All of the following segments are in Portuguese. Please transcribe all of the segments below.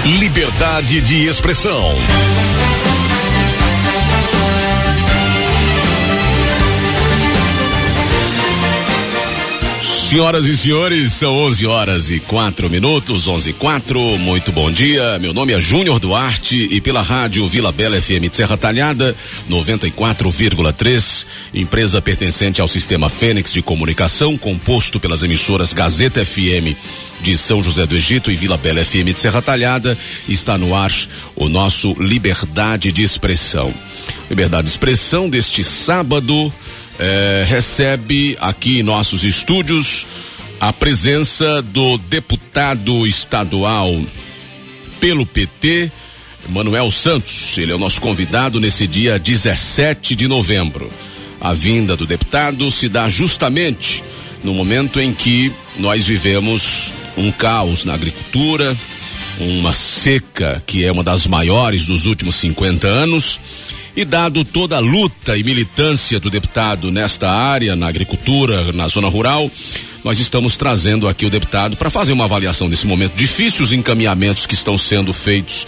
Liberdade de expressão. Senhoras e senhores, são 11h04, 11h04, muito bom dia, meu nome é Júnior Duarte e pela rádio Vila Bela FM de Serra Talhada, 94,3, empresa pertencente ao Sistema Fênix de Comunicação, composto pelas emissoras Gazeta FM de São José do Egito e Vila Bela FM de Serra Talhada, está no ar o nosso Liberdade de Expressão. Liberdade de Expressão deste sábado, recebe aqui em nossos estúdios a presença do deputado estadual pelo PT, Manuel Santos. Ele é o nosso convidado nesse dia 17 de novembro. A vinda do deputado se dá justamente no momento em que nós vivemos um caos na agricultura, uma seca que é uma das maiores dos últimos 50 anos. E dado toda a luta e militância do deputado nesta área, na agricultura, na zona rural, nós estamos trazendo aqui o deputado para fazer uma avaliação desse momento difícil, os encaminhamentos que estão sendo feitos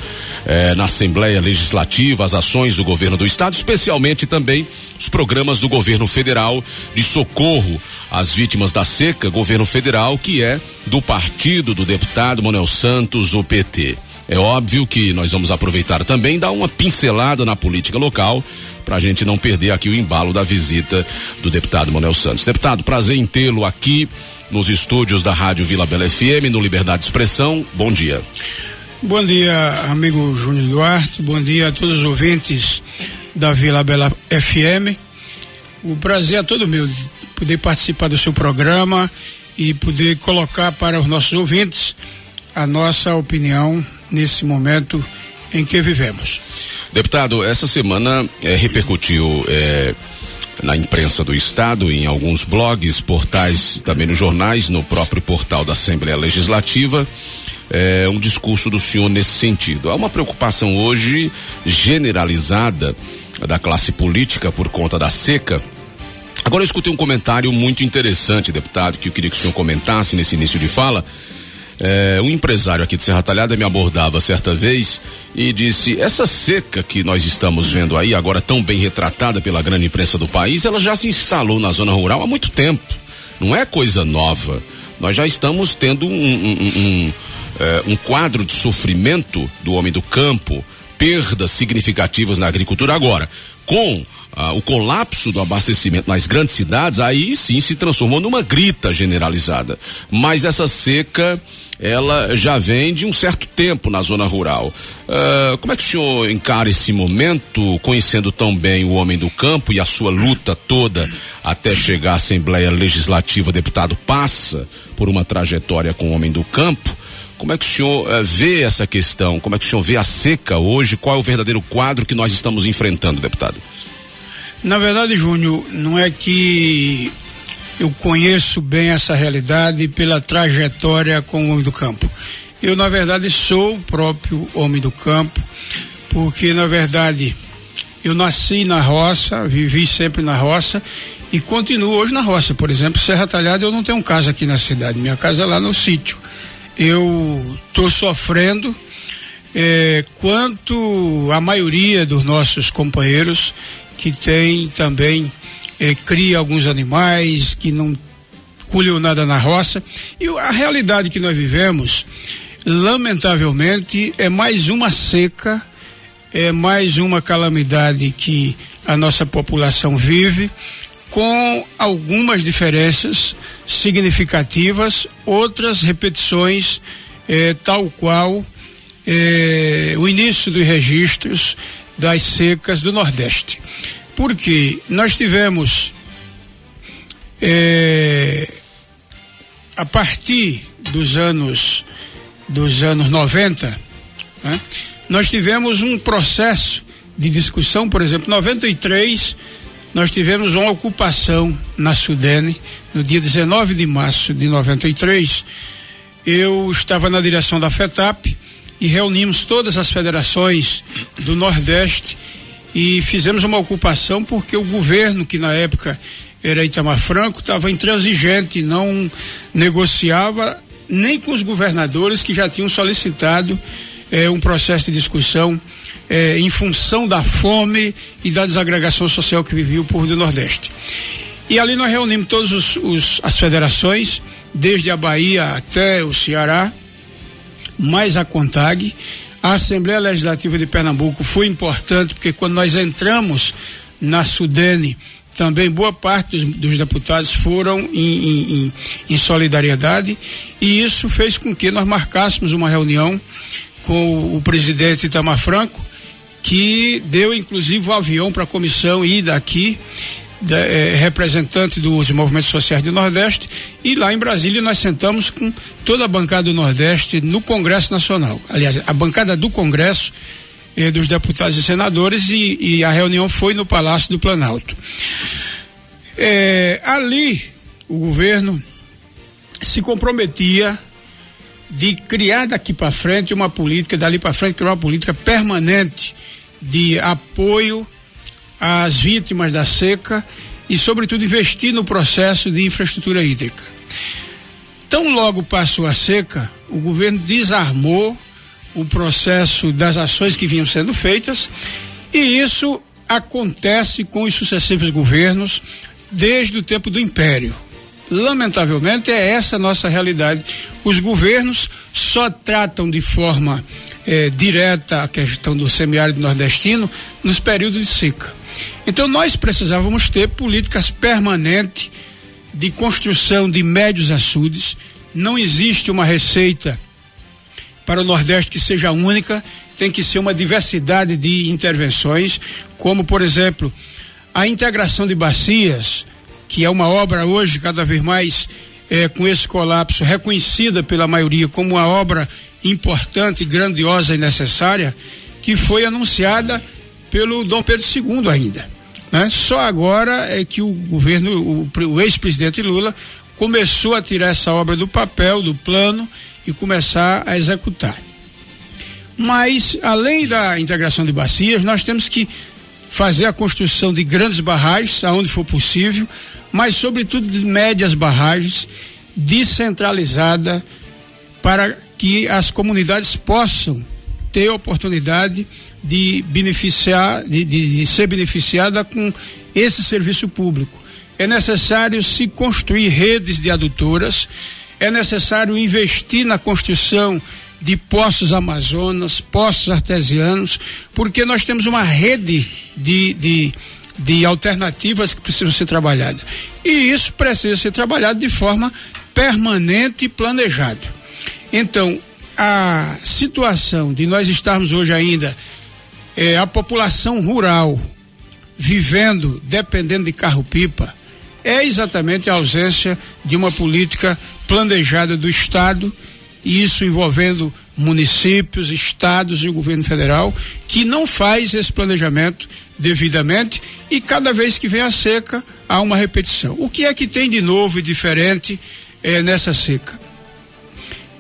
na Assembleia Legislativa, as ações do governo do estado, especialmente também os programas do governo federal de socorro às vítimas da seca, governo federal que é do partido do deputado Manuel Santos, o PT. É óbvio que nós vamos aproveitar também, dar uma pincelada na política local, para a gente não perder aqui o embalo da visita do deputado Manuel Santos. Deputado, prazer em tê-lo aqui nos estúdios da Rádio Vila Bela FM, no Liberdade de Expressão. Bom dia. Bom dia, amigo Júnior Duarte. Bom dia a todos os ouvintes da Vila Bela FM. O prazer é todo meu de poder participar do seu programa e poder colocar para os nossos ouvintes a nossa opinião nesse momento em que vivemos. Deputado, essa semana repercutiu na imprensa do estado, em alguns blogs, portais, também nos jornais, no próprio portal da Assembleia Legislativa, um discurso do senhor nesse sentido. Há uma preocupação hoje generalizada da classe política por conta da seca. Agora eu escutei um comentário muito interessante, deputado, que eu queria que o senhor comentasse nesse início de fala. Um empresário aqui de Serra Talhada me abordava certa vez e disse: essa seca que nós estamos vendo aí, agora tão bem retratada pela grande imprensa do país, ela já se instalou na zona rural há muito tempo, não é coisa nova. Nós já estamos tendo um quadro de sofrimento do homem do campo, perdas significativas na agricultura. Agora, com o colapso do abastecimento nas grandes cidades, aí sim se transformou numa grita generalizada. Mas essa seca, ela já vem de um certo tempo na zona rural. Como é que o senhor encara esse momento, conhecendo tão bem o homem do campo e a sua luta toda até chegar à Assembleia Legislativa? O deputado passa por uma trajetória com o homem do campo. Como é que o senhor vê essa questão? Como é que o senhor vê a seca hoje? Qual é o verdadeiro quadro que nós estamos enfrentando, deputado? Na verdade, Júnior, não é que eu conheço bem essa realidade pela trajetória com o homem do campo. Eu, na verdade, sou o próprio homem do campo, porque, na verdade, eu nasci na roça, vivi sempre na roça e continuo hoje na roça. Por exemplo, Serra Talhada, eu não tenho casa aqui na cidade, minha casa é lá no sítio. Eu estou sofrendo quanto a maioria dos nossos companheiros que tem também, cria alguns animais, que não colheu nada na roça. E a realidade que nós vivemos, lamentavelmente, é mais uma seca, é mais uma calamidade que a nossa população vive, com algumas diferenças significativas, outras repetições, tal qual o início dos registros das secas do Nordeste. Porque nós tivemos, a partir dos anos 90, né, nós tivemos um processo de discussão. Por exemplo, em 93, nós tivemos uma ocupação na Sudene, no dia 19 de março de 93, eu estava na direção da FETAP e reunimos todas as federações do Nordeste e fizemos uma ocupação porque o governo, que na época era Itamar Franco, estava intransigente, não negociava nem com os governadores que já tinham solicitado um processo de discussão em função da fome e da desagregação social que vivia o povo do Nordeste. E ali nós reunimos todas as federações, desde a Bahia até o Ceará, mais a CONTAG. A Assembleia Legislativa de Pernambuco foi importante, porque quando nós entramos na Sudene, também boa parte dos deputados foram em solidariedade, e isso fez com que nós marcássemos uma reunião com o presidente Itamar Franco, que deu inclusive o avião para a comissão ir daqui, representante dos movimentos sociais do Nordeste, e lá em Brasília nós sentamos com toda a bancada do Nordeste no Congresso Nacional. Aliás, a bancada do Congresso, dos deputados e senadores, e a reunião foi no Palácio do Planalto. Ali o governo se comprometia de criar daqui para frente uma política, dali para frente criar uma política permanente de apoio às vítimas da seca e, sobretudo, investir no processo de infraestrutura hídrica. Tão logo passou a seca, o governo desarmou o processo das ações que vinham sendo feitas, e isso acontece com os sucessivos governos desde o tempo do Império. Lamentavelmente, é essa a nossa realidade. Os governos só tratam de forma direta a questão do semiárido nordestino nos períodos de seca. Então nós precisávamos ter políticas permanentes de construção de médios açudes. Não existe uma receita para o Nordeste que seja única, tem que ser uma diversidade de intervenções, como por exemplo a integração de bacias, que é uma obra hoje cada vez mais com esse colapso reconhecida pela maioria como uma obra importante, grandiosa e necessária, que foi anunciada pelo Dom Pedro II ainda, né? Só agora é que o governo, o ex-presidente Lula começou a tirar essa obra do papel, do plano, e começar a executar. Mas além da integração de bacias, nós temos que fazer a construção de grandes barragens aonde for possível, mas sobretudo de médias barragens descentralizada, para que as comunidades possam ter a oportunidade de beneficiar, de ser beneficiada com esse serviço público. É necessário se construir redes de adutoras, é necessário investir na construção de poços amazonas, poços artesianos, porque nós temos uma rede de alternativas que precisam ser trabalhadas. E isso precisa ser trabalhado de forma permanente e planejada. Então, a situação de nós estarmos hoje ainda, a população rural vivendo, dependendo de carro-pipa, é exatamente a ausência de uma política planejada do Estado, e isso envolvendo municípios, estados e o governo federal, que não faz esse planejamento devidamente, e cada vez que vem a seca há uma repetição. O que é que tem de novo e diferente nessa seca?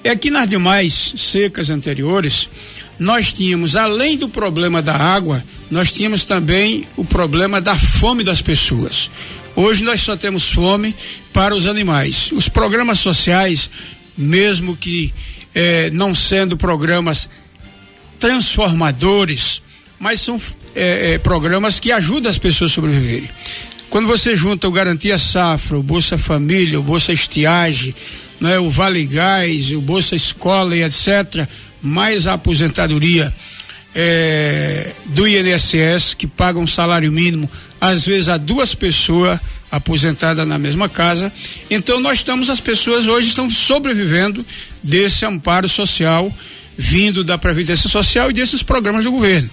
É que nas demais secas anteriores nós tínhamos, além do problema da água, nós tínhamos também o problema da fome das pessoas. Hoje nós só temos fome para os animais. Os programas sociais, mesmo que não sendo programas transformadores, mas são programas que ajudam as pessoas a sobreviverem. Quando você junta o Garantia Safra, o Bolsa Família, o Bolsa Estiagem, né, o Vale Gás, o Bolsa Escola e etc., mais a aposentadoria do INSS, que paga um salário mínimo, às vezes a 2 pessoas aposentadas na mesma casa. Então as pessoas hoje estão sobrevivendo desse amparo social vindo da Previdência Social e desses programas do governo.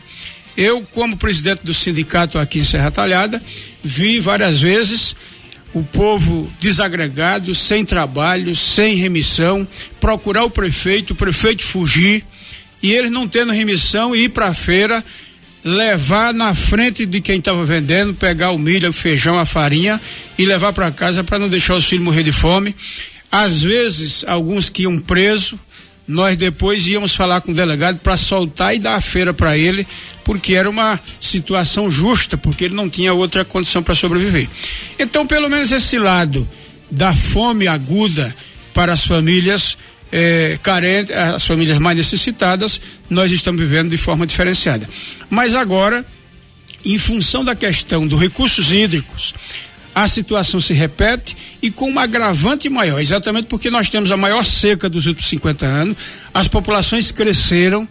Eu, como presidente do sindicato aqui em Serra Talhada, vi várias vezes o povo desagregado, sem trabalho, sem remissão, procurar o prefeito fugir, e eles não tendo remissão, ir para a feira, levar na frente de quem estava vendendo, pegar o milho, o feijão, a farinha e levar para casa para não deixar os filhos morrer de fome. Às vezes, alguns que iam presos, nós depois íamos falar com o delegado para soltar e dar a feira para ele, porque era uma situação justa, porque ele não tinha outra condição para sobreviver. Então, pelo menos esse lado da fome aguda para as famílias carentes, as famílias mais necessitadas, nós estamos vivendo de forma diferenciada. Mas agora, em função da questão dos recursos hídricos, a situação se repete e com um agravante maior, exatamente porque nós temos a maior seca dos últimos 50 anos, as populações cresceram,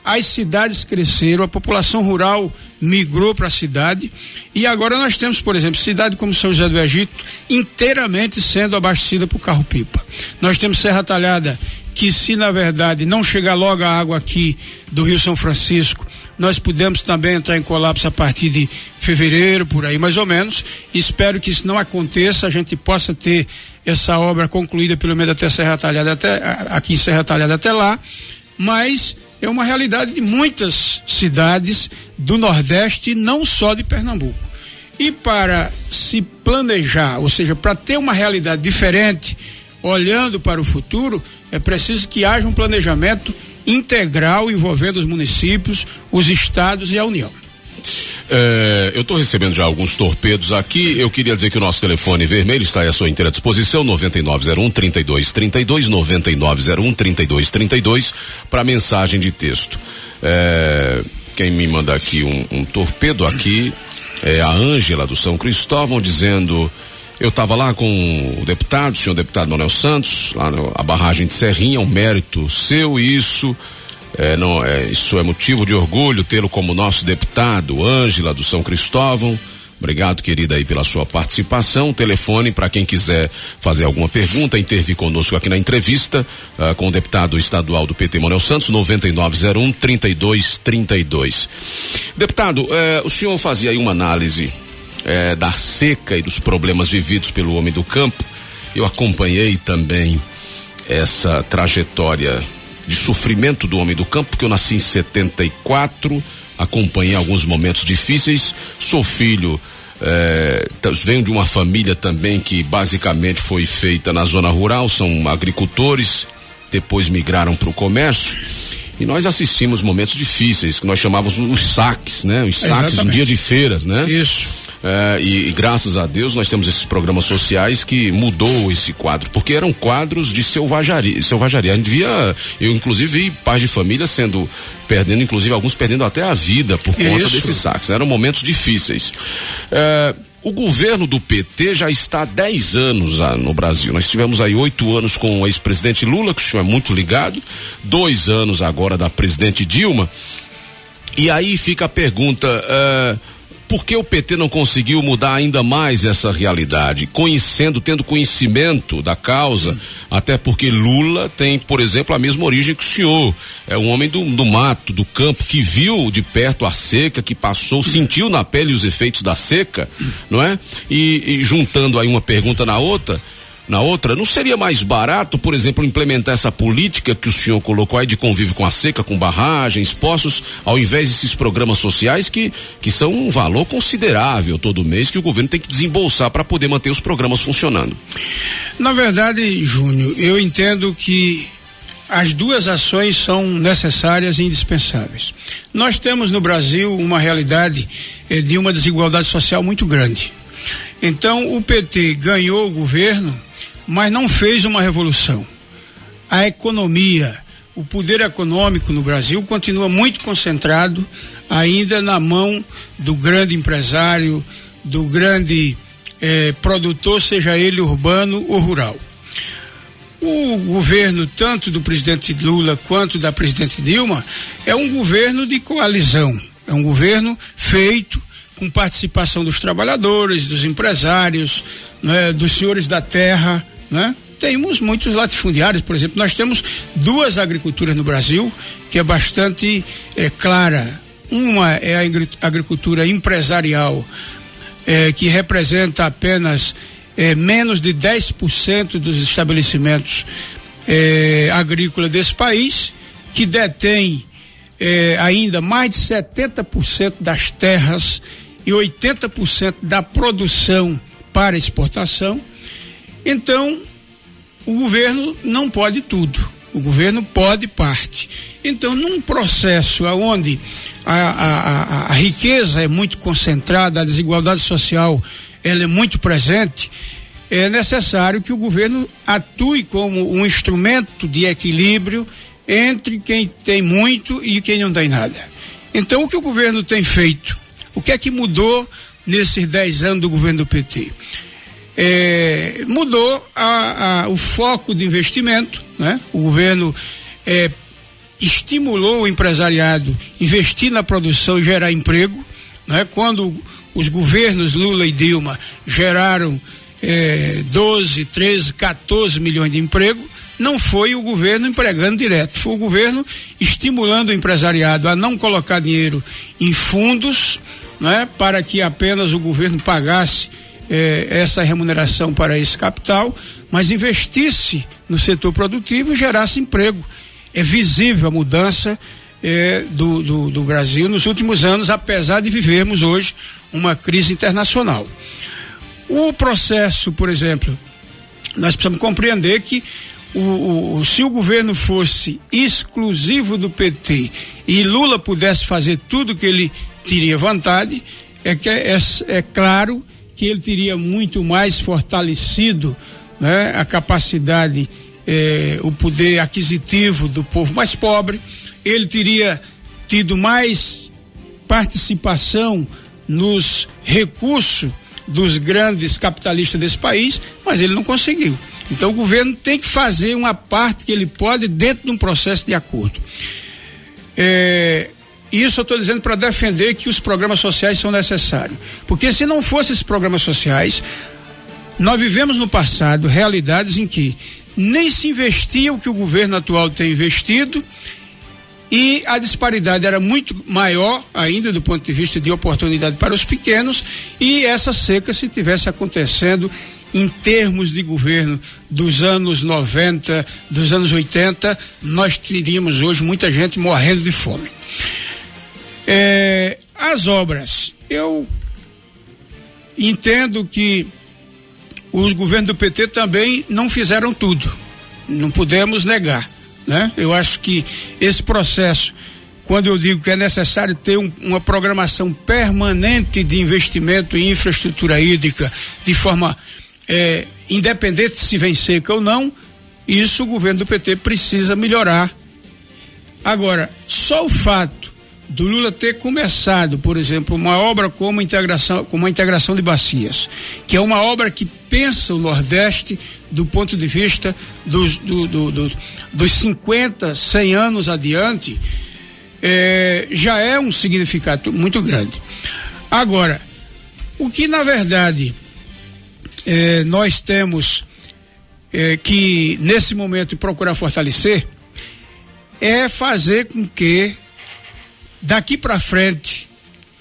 as cidades cresceram, a população rural migrou para a cidade e agora nós temos, por exemplo, cidade como São José do Egito inteiramente sendo abastecida por carro-pipa. Nós temos Serra Talhada, que se na verdade não chegar logo a água aqui do Rio São Francisco, nós podemos também entrar em colapso a partir de fevereiro, por aí mais ou menos. Espero que isso não aconteça, a gente possa ter essa obra concluída pelo menos até Serra Talhada, aqui em Serra Talhada até lá, mas é uma realidade de muitas cidades do Nordeste e não só de Pernambuco. E para se planejar, ou seja, para ter uma realidade diferente, olhando para o futuro, é preciso que haja um planejamento integral envolvendo os municípios, os estados e a União. Eu estou recebendo já alguns torpedos aqui. Eu queria dizer que o nosso telefone vermelho está à sua inteira disposição, 9901-3232, 9901-3232, para mensagem de texto. Quem me manda aqui um torpedo aqui é a Ângela do São Cristóvão, dizendo: eu estava lá com o senhor deputado Manuel Santos, lá na barragem de Serrinha, um mérito seu, e isso é motivo de orgulho tê-lo como nosso deputado. Ângela do São Cristóvão, obrigado, querida, aí pela sua participação. Telefone para quem quiser fazer alguma pergunta, intervir conosco aqui na entrevista com o deputado estadual do PT Manuel Santos, 9901-3232. Deputado, o senhor fazia aí uma análise da seca e dos problemas vividos pelo homem do campo. Eu acompanhei também essa trajetória de sofrimento do homem do campo, porque eu nasci em 74, acompanhei alguns momentos difíceis, sou filho, venho de uma família também que basicamente foi feita na zona rural, são agricultores, depois migraram para o comércio, e nós assistimos momentos difíceis, que nós chamávamos os saques, né? Os saques, um dia de feiras, né? Isso. E graças a Deus nós temos esses programas sociais que mudou esse quadro, porque eram quadros de selvageria. A gente via, eu inclusive vi pais de família perdendo, inclusive alguns perdendo até a vida por conta desses saques. Eram momentos difíceis. O governo do PT já está há 10 anos no Brasil. Nós tivemos aí 8 anos com o ex-presidente Lula, que o senhor é muito ligado, 2 anos agora da presidente Dilma. E aí fica a pergunta: por que o PT não conseguiu mudar ainda mais essa realidade, tendo conhecimento da causa? Até porque Lula tem, por exemplo, a mesma origem que o senhor. É um homem do mato, do campo, que viu de perto a seca, que sentiu na pele os efeitos da seca, não é? E juntando aí uma pergunta na outra, não seria mais barato, por exemplo, implementar essa política que o senhor colocou aí de convívio com a seca, com barragens, poços, ao invés desses programas sociais que são um valor considerável todo mês que o governo tem que desembolsar para poder manter os programas funcionando? Na verdade, Júnior, eu entendo que as duas ações são necessárias e indispensáveis. Nós temos no Brasil uma realidade de uma desigualdade social muito grande. Então, o PT ganhou o governo, mas não fez uma revolução. A economia, o poder econômico no Brasil continua muito concentrado ainda na mão do grande empresário, do grande produtor, seja ele urbano ou rural. O governo, tanto do presidente Lula quanto da presidente Dilma, é um governo de coalizão, é um governo feito com participação dos trabalhadores, dos empresários, né, dos senhores da terra, né? Temos muitos latifundiários, por exemplo, nós temos 2 agriculturas no Brasil, que é bastante clara. Uma é a agricultura empresarial, que representa apenas menos de 10% dos estabelecimentos agrícolas desse país, que detém ainda mais de 70% das terras e 80% da produção para exportação. Então, o governo não pode tudo, o governo pode parte. Então, num processo onde a riqueza é muito concentrada, a desigualdade social ela é muito presente, é necessário que o governo atue como um instrumento de equilíbrio entre quem tem muito e quem não tem nada. Então, o que o governo tem feito? O que é que mudou nesses 10 anos do governo do PT? Mudou o foco de investimento, né? O governo estimulou o empresariado a investir na produção e gerar emprego, né? Quando os governos Lula e Dilma geraram 12, 13, 14 milhões de emprego, não foi o governo empregando direto, foi o governo estimulando o empresariado a não colocar dinheiro em fundos, né? Para que apenas o governo pagasse essa remuneração para esse capital, mas investisse no setor produtivo e gerasse emprego. É visível a mudança do Brasil nos últimos anos, apesar de vivermos hoje uma crise internacional. O processo, por exemplo, nós precisamos compreender que se o governo fosse exclusivo do PT e Lula pudesse fazer tudo o que ele teria vontade, é claro que ele teria muito mais fortalecido, né, a capacidade, o poder aquisitivo do povo mais pobre, ele teria tido mais participação nos recursos dos grandes capitalistas desse país, mas ele não conseguiu. Então o governo tem que fazer uma parte que ele pode dentro de um processo de acordo. Isso eu estou dizendo para defender que os programas sociais são necessários, porque se não fossem esses programas sociais, nós vivemos no passado realidades em que nem se investia o que o governo atual tem investido e a disparidade era muito maior ainda do ponto de vista de oportunidade para os pequenos, e essa seca, se tivesse acontecendo em termos de governo dos anos 90, dos anos 80, nós teríamos hoje muita gente morrendo de fome. As obras, eu entendo que os governos do PT também não fizeram tudo, não podemos negar, né? Eu acho que esse processo, quando eu digo que é necessário ter uma programação permanente de investimento em infraestrutura hídrica, de forma independente se vem seca ou não, isso o governo do PT precisa melhorar. Agora, só o fato do Lula ter começado, por exemplo, uma obra como a integração de bacias, que é uma obra que pensa o Nordeste do ponto de vista dos 50, 100 anos adiante, já é um significado muito grande. Agora, o que na verdade nós temos que nesse momento procurar fortalecer é fazer com que daqui para frente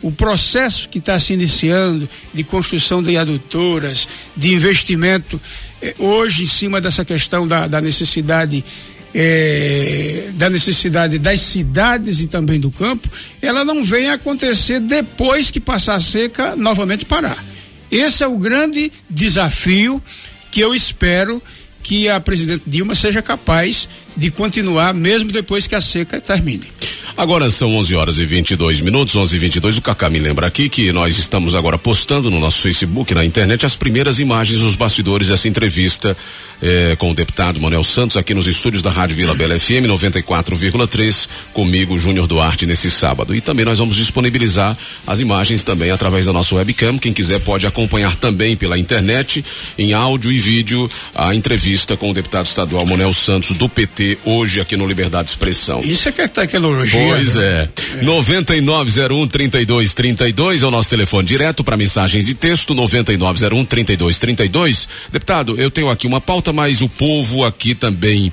o processo que está se iniciando de construção de adutoras, de investimento hoje em cima dessa questão da necessidade das cidades e também do campo, ela não venha a acontecer depois que passar a seca novamente parar. Esse é o grande desafio que eu espero que a presidente Dilma seja capaz de continuar mesmo depois que a seca termine. Agora são 11h22, 11h22. O Cacá me lembra aqui que nós estamos agora postando no nosso Facebook, na internet, as primeiras imagens dos bastidores dessa entrevista com o deputado Manuel Santos aqui nos estúdios da Rádio Vila Bela FM 94,3, comigo, Júnior Duarte, nesse sábado. E também nós vamos disponibilizar as imagens também através da nossa webcam. Quem quiser pode acompanhar também pela internet, em áudio e vídeo, a entrevista com o deputado estadual Manuel Santos do PT, hoje aqui no Liberdade de Expressão. Isso é que é tecnologia. Pois é. 9901-3232 é o nosso telefone direto para mensagens de texto, 9901-3232. Deputado, eu tenho aqui uma pauta, mas o povo aqui também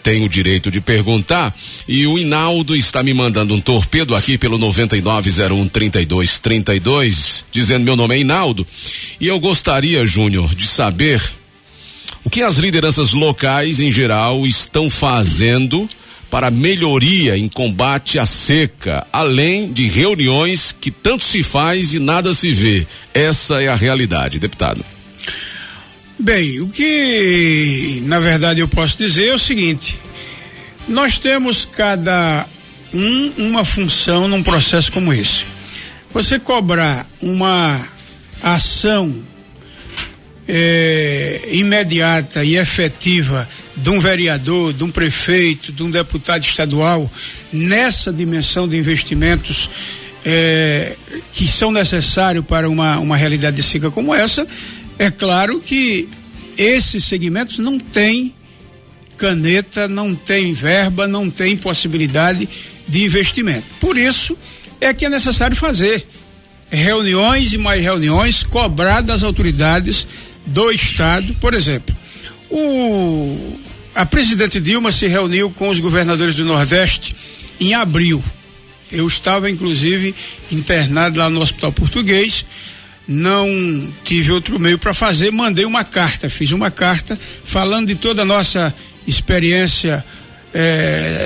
tem o direito de perguntar, e o Inaldo está me mandando um torpedo aqui pelo 9901-3232, dizendo: meu nome é Inaldo, e eu gostaria, Júnior, de saber o que as lideranças locais em geral estão fazendo para melhoria em combate à seca, além de reuniões que tanto se faz e nada se vê. Essa é a realidade, deputado. Bem, o que na verdade eu posso dizer é o seguinte: nós temos cada uma função num processo como esse. Você cobrar uma ação imediata e efetiva de um vereador, de um prefeito, de um deputado estadual nessa dimensão de investimentos que são necessários para uma realidade de SICA como essa, é claro que esses segmentos não têm caneta, não tem verba, não tem possibilidade de investimento. Por isso é que é necessário fazer reuniões e mais reuniões, cobrar das autoridades do estado. Por exemplo, a presidente Dilma se reuniu com os governadores do Nordeste em abril. Eu estava inclusive internado lá no Hospital Português, não tive outro meio para fazer, mandei uma carta, fiz uma carta falando de toda a nossa experiência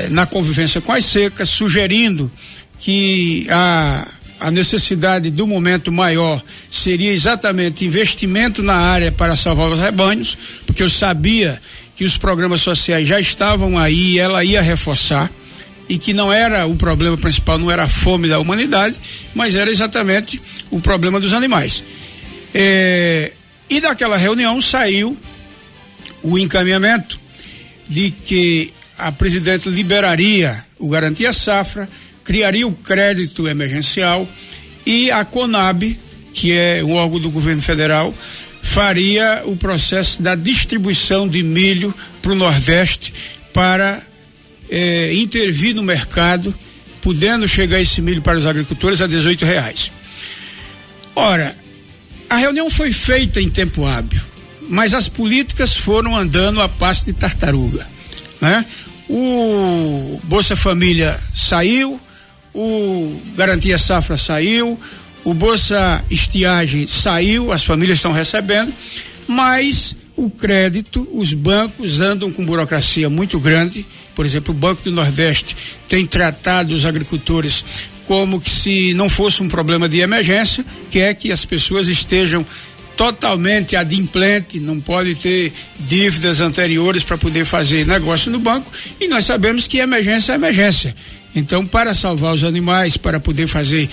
na convivência com as secas, sugerindo que a necessidade do momento maior seria exatamente investimento na área para salvar os rebanhos, porque eu sabia que os programas sociais já estavam aí, ela ia reforçar, e que não era o problema principal, não era a fome da humanidade, mas era exatamente o problema dos animais. E daquela reunião saiu o encaminhamento de que a presidente liberaria o Garantia Safra, criaria o crédito emergencial e a CONAB, que é um órgão do governo federal, faria o processo da distribuição de milho para o Nordeste para intervir no mercado, podendo chegar esse milho para os agricultores a R$18. Ora, a reunião foi feita em tempo hábil, mas as políticas foram andando a passo de tartaruga, né? O Bolsa Família saiu, o Garantia Safra saiu, o Bolsa Estiagem saiu, as famílias estão recebendo, mas o crédito, os bancos andam com burocracia muito grande. Por exemplo, o Banco do Nordeste tem tratado os agricultores como que se não fosse um problema de emergência, que é que as pessoas estejam totalmente adimplente, não pode ter dívidas anteriores para poder fazer negócio no banco, e nós sabemos que emergência é emergência. Então, para salvar os animais, para poder fazer,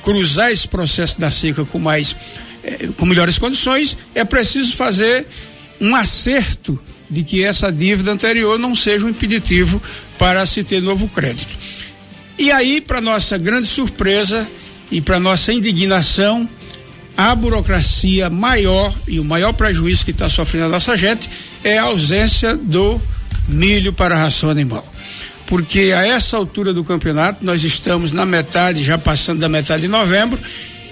cruzar esse processo da seca com melhores condições, é preciso fazer um acerto de que essa dívida anterior não seja um impeditivo para se ter novo crédito. E aí, para nossa grande surpresa e para nossa indignação, a burocracia maior e o maior prejuízo que está sofrendo a nossa gente é a ausência do milho para a ração animal. Porque a essa altura do campeonato, nós estamos na metade, já passando da metade de novembro,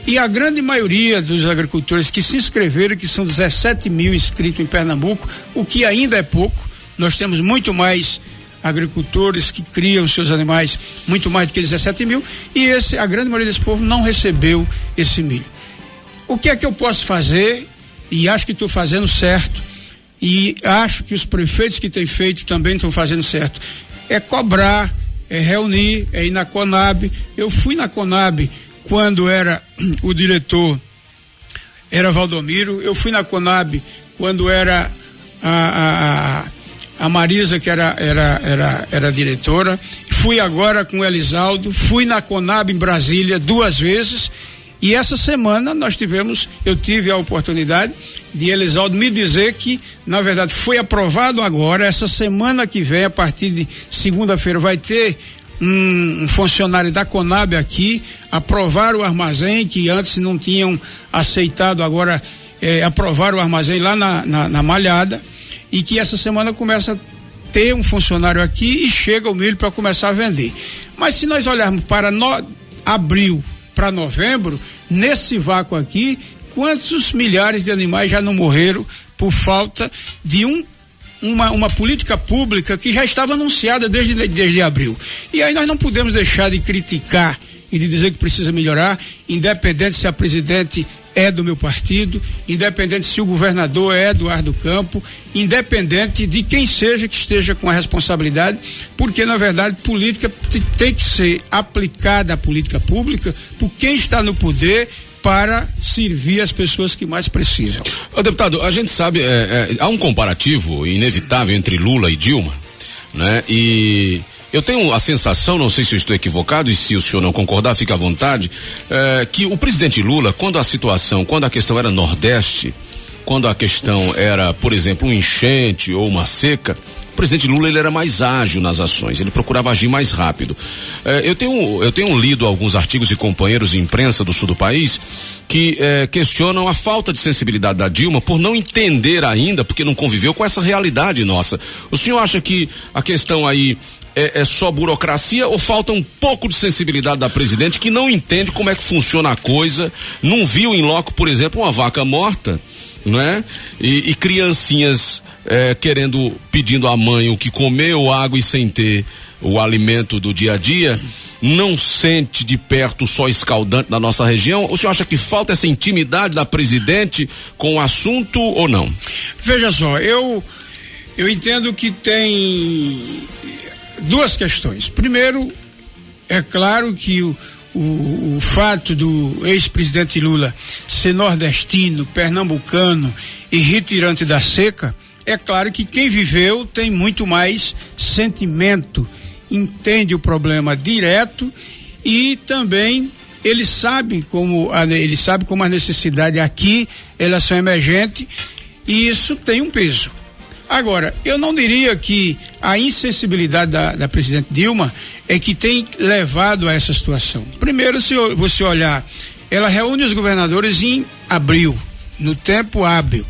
e a grande maioria dos agricultores que se inscreveram, que são 17 mil inscritos em Pernambuco, o que ainda é pouco, nós temos muito mais agricultores que criam seus animais, muito mais do que 17 mil, e a grande maioria desse povo não recebeu esse milho. O que é que eu posso fazer? E acho que estou fazendo certo, e acho que os prefeitos que têm feito também estão fazendo certo. É cobrar, é reunir, é ir na CONAB. Eu fui na CONAB quando era o diretor, era Valdomiro. Eu fui na CONAB quando era a Marisa, que era diretora. Fui agora com o Elisaldo. Fui na CONAB em Brasília 2 vezes. E essa semana eu tive a oportunidade de Elisaldo me dizer que, na verdade, foi aprovado agora. Essa semana que vem, a partir de segunda-feira, vai ter um funcionário da CONAB aqui, aprovar o armazém, que antes não tinham aceitado, agora aprovaram o armazém lá na Malhada, e que essa semana começa a ter um funcionário aqui e chega o milho para começar a vender. Mas se nós olharmos para abril para novembro, nesse vácuo aqui, quantos milhares de animais já não morreram por falta de uma política pública que já estava anunciada desde abril. E aí nós não podemos deixar de criticar e de dizer que precisa melhorar, independente se a presidente é do meu partido, independente se o governador é Eduardo Campo, independente de quem seja que esteja com a responsabilidade, porque na verdade política tem que ser aplicada, a política pública, por quem está no poder, para servir as pessoas que mais precisam. Deputado, a gente sabe, há um comparativo inevitável entre Lula e Dilma, né? E eu tenho a sensação, não sei se eu estou equivocado, e se o senhor não concordar, fica à vontade, que o presidente Lula, quando a questão era Nordeste, quando a questão era, por exemplo, um enchente ou uma seca, o presidente Lula ele era mais ágil nas ações, ele procurava agir mais rápido. Eu tenho lido alguns artigos de companheiros de imprensa do sul do país que questionam a falta de sensibilidade da Dilma por não entender ainda, porque não conviveu com essa realidade nossa. O senhor acha que a questão aí é só burocracia ou falta um pouco de sensibilidade da presidente que não entende como é que funciona a coisa, não viu em loco, por exemplo, uma vaca morta, não é? E criancinhas pedindo à mãe o que comer ou água e sem ter o alimento do dia a dia, não sente de perto o sol escaldante na nossa região? O senhor acha que falta essa intimidade da presidente com o assunto ou não? Veja só, eu entendo que tem duas questões. Primeiro, é claro que o fato do ex-presidente Lula ser nordestino, pernambucano e retirante da seca, é claro que quem viveu tem muito mais sentimento, entende o problema direto e também ele sabe como a necessidade aqui, elas são emergentes e isso tem um peso. Agora, eu não diria que a insensibilidade da presidente Dilma é que tem levado a essa situação. Primeiro, se você olhar, ela reúne os governadores em abril, no tempo hábil,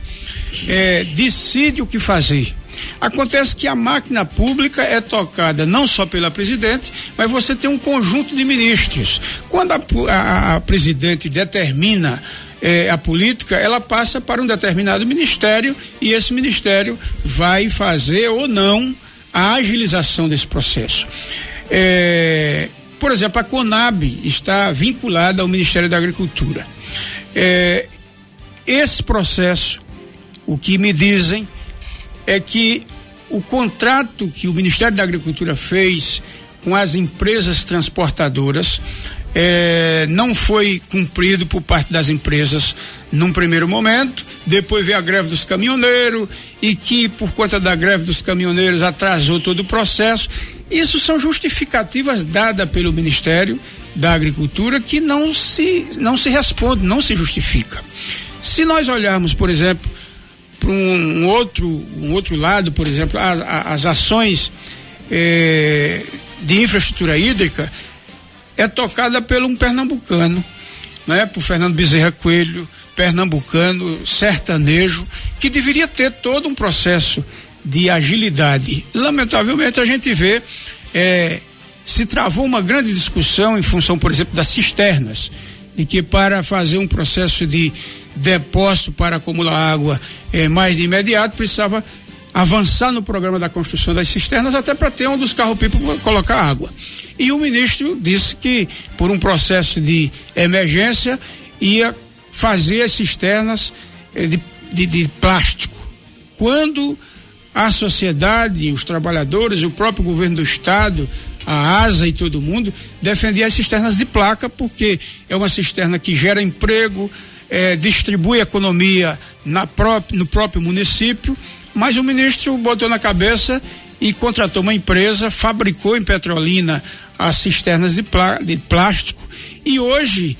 decide o que fazer. Acontece que a máquina pública é tocada não só pela presidente, mas você tem um conjunto de ministros. Quando a presidente determina a política, ela passa para um determinado ministério e esse ministério vai fazer ou não a agilização desse processo. Por exemplo, a Conab está vinculada ao Ministério da Agricultura. Esse processo, o que me dizem é que o contrato que o Ministério da Agricultura fez com as empresas transportadoras não foi cumprido por parte das empresas num primeiro momento, depois veio a greve dos caminhoneiros e que por conta da greve dos caminhoneiros atrasou todo o processo. Isso são justificativas dadas pelo Ministério da Agricultura que não se responde, não se justifica. Se nós olharmos, por exemplo, para um outro lado, por exemplo, as ações de infraestrutura hídrica é tocada por um pernambucano, né? Por Fernando Bezerra Coelho, pernambucano, sertanejo, que deveria ter todo um processo de agilidade. Lamentavelmente a gente vê se travou uma grande discussão em função, por exemplo, das cisternas, de que para fazer um processo de depósito para acumular água mais de imediato precisava avançar no programa da construção das cisternas até para ter um dos carros-pipa para colocar água. E o ministro disse que por um processo de emergência ia fazer as cisternas de plástico. Quando a sociedade, os trabalhadores, o próprio governo do estado, a ASA e todo mundo defendia as cisternas de placa porque é uma cisterna que gera emprego, distribui economia no próprio município, mas o ministro botou na cabeça e contratou uma empresa, fabricou em Petrolina as cisternas de plástico e hoje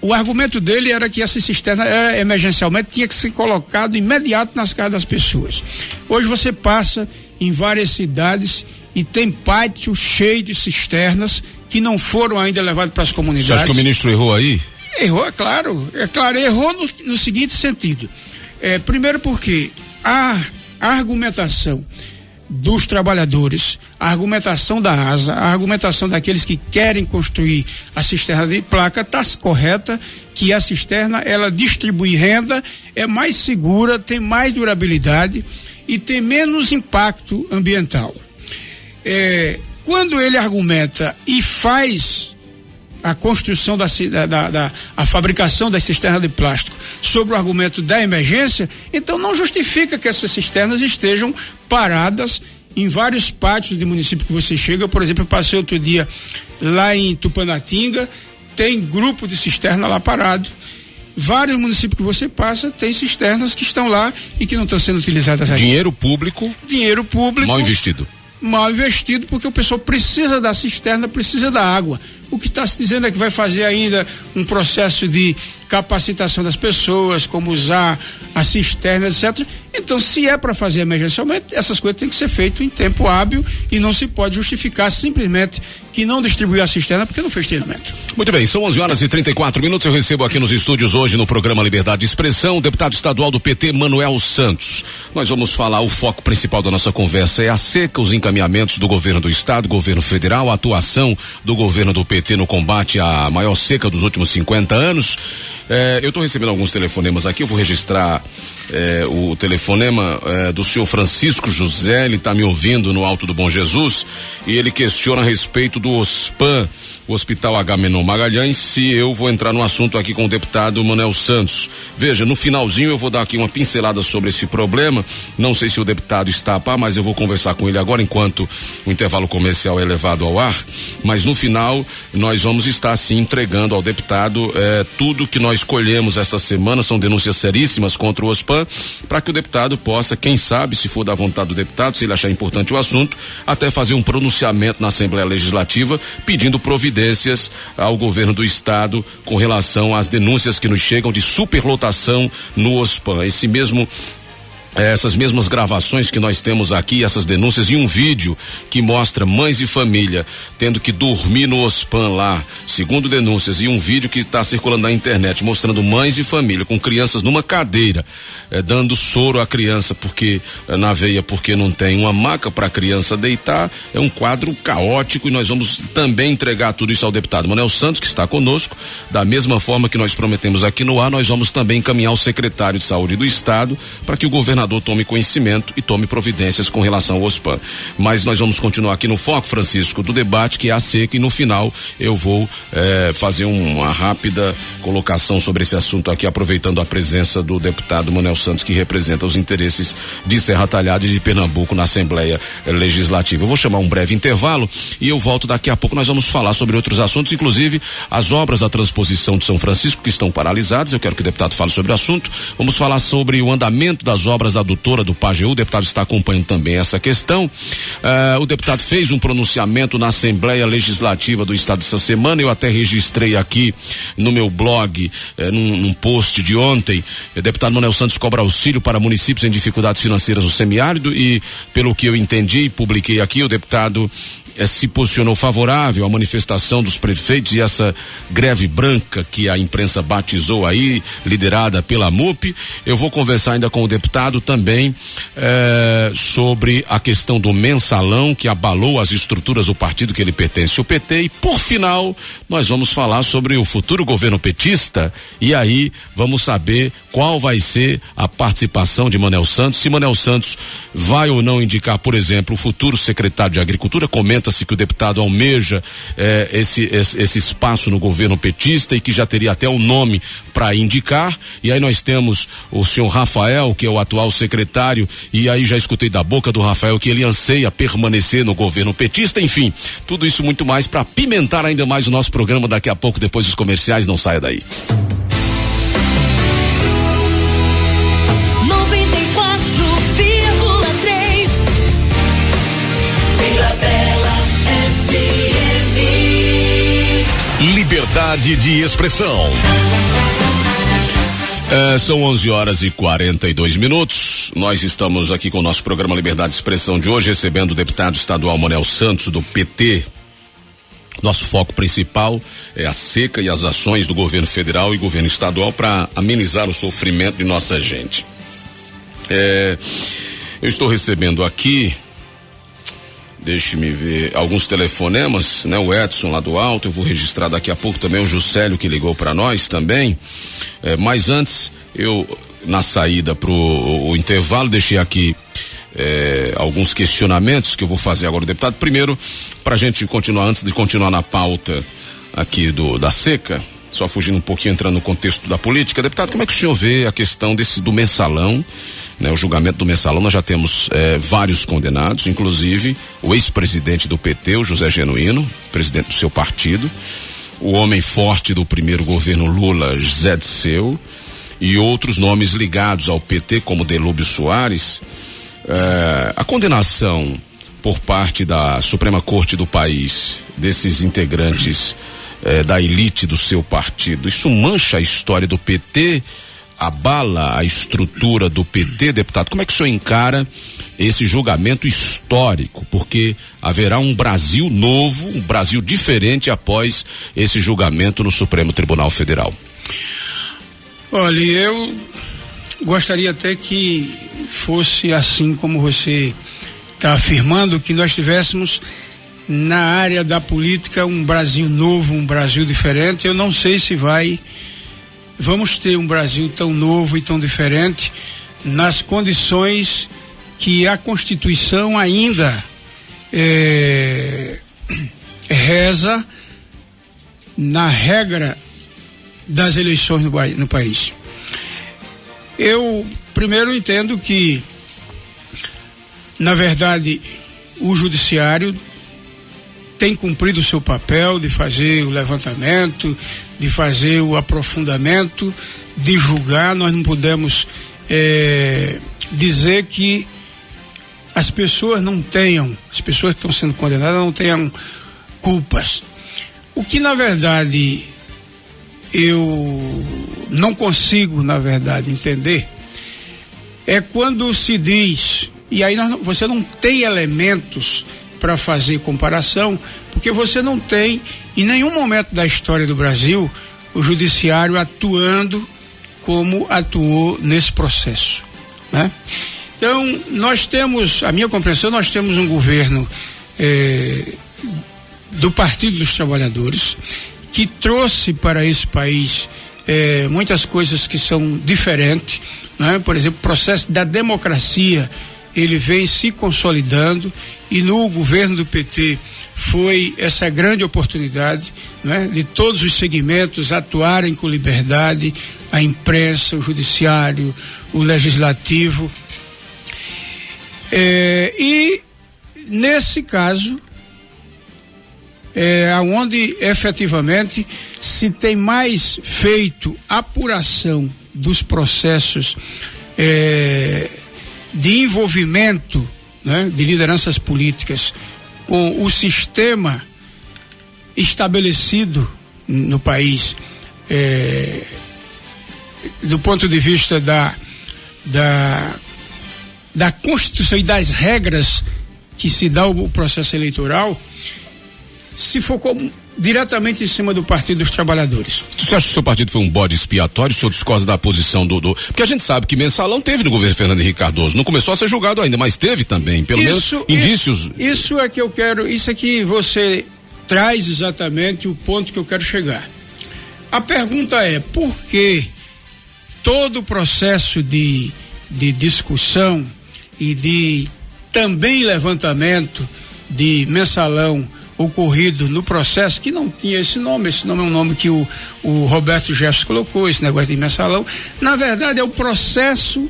o argumento dele era que essa cisterna emergencialmente tinha que ser colocado imediato nas casas das pessoas. Hoje você passa em várias cidades e tem pátio cheio de cisternas que não foram ainda levadas para as comunidades. Você acha que o ministro errou aí? Errou, é claro, errou no seguinte sentido. Primeiro porque a argumentação dos trabalhadores, a argumentação da ASA, a argumentação daqueles que querem construir a cisterna de placa está correta, que a cisterna ela distribui renda, é mais segura, tem mais durabilidade e tem menos impacto ambiental. Quando ele argumenta e faz a construção a fabricação das cisternas de plástico sobre o argumento da emergência, então não justifica que essas cisternas estejam paradas em vários pátios de município que você chega. Por exemplo, eu passei outro dia lá em Tupanatinga, tem grupo de cisterna lá parado. Vários municípios que você passa tem cisternas que estão lá e que não estão sendo utilizadas ainda. Dinheiro público mal investido. mal investido, porque o pessoal precisa da cisterna, precisa da água. O que está se dizendo é que vai fazer ainda um processo de capacitação das pessoas, como usar a cisterna, etc. Então, se é para fazer emergencialmente, essas coisas têm que ser feitas em tempo hábil e não se pode justificar simplesmente que não distribuiu a cisterna porque não fez treinamento. Muito bem, são 11h34. Eu recebo aqui nos estúdios hoje no programa Liberdade de Expressão o deputado estadual do PT, Manuel Santos. Nós vamos falar, o foco principal da nossa conversa é a seca, os encaminhamentos do governo do estado, governo federal, a atuação do governo do PT no combate à maior seca dos últimos 50 anos. Eu estou recebendo alguns telefonemas aqui, eu vou registrar o telefonema do senhor Francisco José, ele está me ouvindo no Alto do Bom Jesus, e ele questiona a respeito do OSPAN, o Hospital Agamenon Magalhães, se eu vou entrar no assunto aqui com o deputado Manuel Santos. Veja, no finalzinho eu vou dar aqui uma pincelada sobre esse problema, não sei se o deputado está a par, mas eu vou conversar com ele agora enquanto o intervalo comercial é levado ao ar, mas no final nós vamos estar sim entregando ao deputado tudo que nós colhemos esta semana, são denúncias seríssimas contra o OSPAN, para que o deputado possa, quem sabe, se for da vontade do deputado, se ele achar importante o assunto, até fazer um pronunciamento na Assembleia Legislativa pedindo providências ao governo do estado com relação às denúncias que nos chegam de superlotação no OSPAN. Essas mesmas gravações que nós temos aqui, essas denúncias, e um vídeo que mostra mães e família tendo que dormir no OSPAN lá, segundo denúncias, e um vídeo que está circulando na internet mostrando mães e família com crianças numa cadeira, dando soro à criança na veia, porque não tem uma maca para a criança deitar. É um quadro caótico e nós vamos também entregar tudo isso ao deputado Manuel Santos, que está conosco. Da mesma forma que nós prometemos aqui no ar, nós vamos também encaminhar ao secretário de saúde do estado para que o governador tome conhecimento e tome providências com relação ao OSPAN. Mas nós vamos continuar aqui no foco, Francisco, do debate, que é a seca, e no final eu vou fazer uma rápida colocação sobre esse assunto aqui, aproveitando a presença do deputado Manuel Santos, que representa os interesses de Serra Talhada e de Pernambuco na Assembleia Legislativa. Eu vou chamar um breve intervalo e eu volto daqui a pouco. Nós vamos falar sobre outros assuntos, inclusive as obras da transposição de São Francisco, que estão paralisadas. Eu quero que o deputado fale sobre o assunto. Vamos falar sobre o andamento das obras da adutora do Pajeú. O deputado está acompanhando também essa questão. O deputado fez um pronunciamento na Assembleia Legislativa do estado essa semana. Eu até registrei aqui no meu blog, num post de ontem. O deputado Manuel Santos cobra auxílio para municípios em dificuldades financeiras no semiárido, e pelo que eu entendi e publiquei aqui, o deputado se posicionou favorável à manifestação dos prefeitos e essa greve branca que a imprensa batizou aí, liderada pela MUP. Eu vou conversar ainda com o deputado também sobre a questão do mensalão que abalou as estruturas do partido que ele pertence, o PT, e por final nós vamos falar sobre o futuro governo petista, e aí vamos saber qual vai ser a participação de Manuel Santos, se Manuel Santos vai ou não indicar, por exemplo, o futuro secretário de Agricultura. Comenta-se que o deputado almeja esse espaço no governo petista e que já teria até um nome para indicar. E aí nós temos o senhor Rafael, que é o atual secretário, e aí já escutei da boca do Rafael que ele anseia permanecer no governo petista. Enfim, tudo isso muito mais para pimentar ainda mais o nosso programa daqui a pouco, depois dos comerciais. Não saia daí. Liberdade de expressão. São 11h42. Nós estamos aqui com o nosso programa Liberdade de Expressão de hoje, recebendo o deputado estadual Manuel Santos, do PT. Nosso foco principal é a seca e as ações do governo federal e governo estadual para amenizar o sofrimento de nossa gente. Eu estou recebendo aqui, deixe-me ver, alguns telefonemas, né? O Edson lá do Alto, eu vou registrar daqui a pouco também, o Juscelio que ligou para nós também. Mas antes, eu, na saída pro intervalo, deixei aqui alguns questionamentos que eu vou fazer agora ao deputado. Primeiro, pra gente continuar, antes de continuar na pauta aqui da seca, só fugindo um pouquinho, entrando no contexto da política. Deputado, como é que o senhor vê a questão do mensalão, né? O julgamento do mensalão, nós já temos vários condenados, inclusive o ex-presidente do PT, o José Genuíno, presidente do seu partido, o homem forte do primeiro governo Lula, Zé Disseu, e outros nomes ligados ao PT, como Delúbio Soares. A condenação por parte da Suprema Corte do país, desses integrantes da elite do seu partido, isso mancha a história do PT, abala a estrutura do PT, deputado? Como é que o senhor encara esse julgamento histórico? Porque haverá um Brasil novo, um Brasil diferente após esse julgamento no Supremo Tribunal Federal. Olha, eu gostaria até que fosse assim como você está afirmando, que nós tivéssemos na área da política um Brasil novo, um Brasil diferente. Eu não sei se vamos ter um Brasil tão novo e tão diferente nas condições que a Constituição ainda reza na regra das eleições no país. Eu primeiro entendo que, na verdade, o judiciário tem cumprido o seu papel de fazer o levantamento, de fazer o aprofundamento, de julgar. Nós não podemos dizer que as pessoas que estão sendo condenadas não tenham culpas. O que, na verdade, eu não consigo, na verdade, entender é quando se diz, e aí você não tem elementos para fazer comparação, porque você não tem, em nenhum momento da história do Brasil, o judiciário atuando como atuou nesse processo, né? Então, nós temos, a minha compreensão, nós temos um governo do Partido dos Trabalhadores que trouxe para esse país muitas coisas que são diferentes, né? Por exemplo, o processo da democracia, ele vem se consolidando, e no governo do PT foi essa grande oportunidade, né, de todos os segmentos atuarem com liberdade, a imprensa, o judiciário, o legislativo. E nesse caso onde efetivamente se tem mais feito apuração dos processos de envolvimento, né, de lideranças políticas com o sistema estabelecido no país, do ponto de vista da Constituição e das regras que se dá o processo eleitoral, se focou diretamente em cima do Partido dos Trabalhadores. Você acha que o seu partido foi um bode expiatório? O senhor discorda da posição do... Porque a gente sabe que mensalão teve no governo Fernando Henrique Cardoso. Não começou a ser julgado ainda, mas teve também, pelo menos indícios. Isso é que eu quero, isso é que você traz exatamente o ponto que eu quero chegar. A pergunta é, por que todo o processo de discussão e de também levantamento de mensalão ocorrido no processo, que não tinha esse nome é um nome que o Roberto Jefferson colocou, esse negócio de mensalão, na verdade é o processo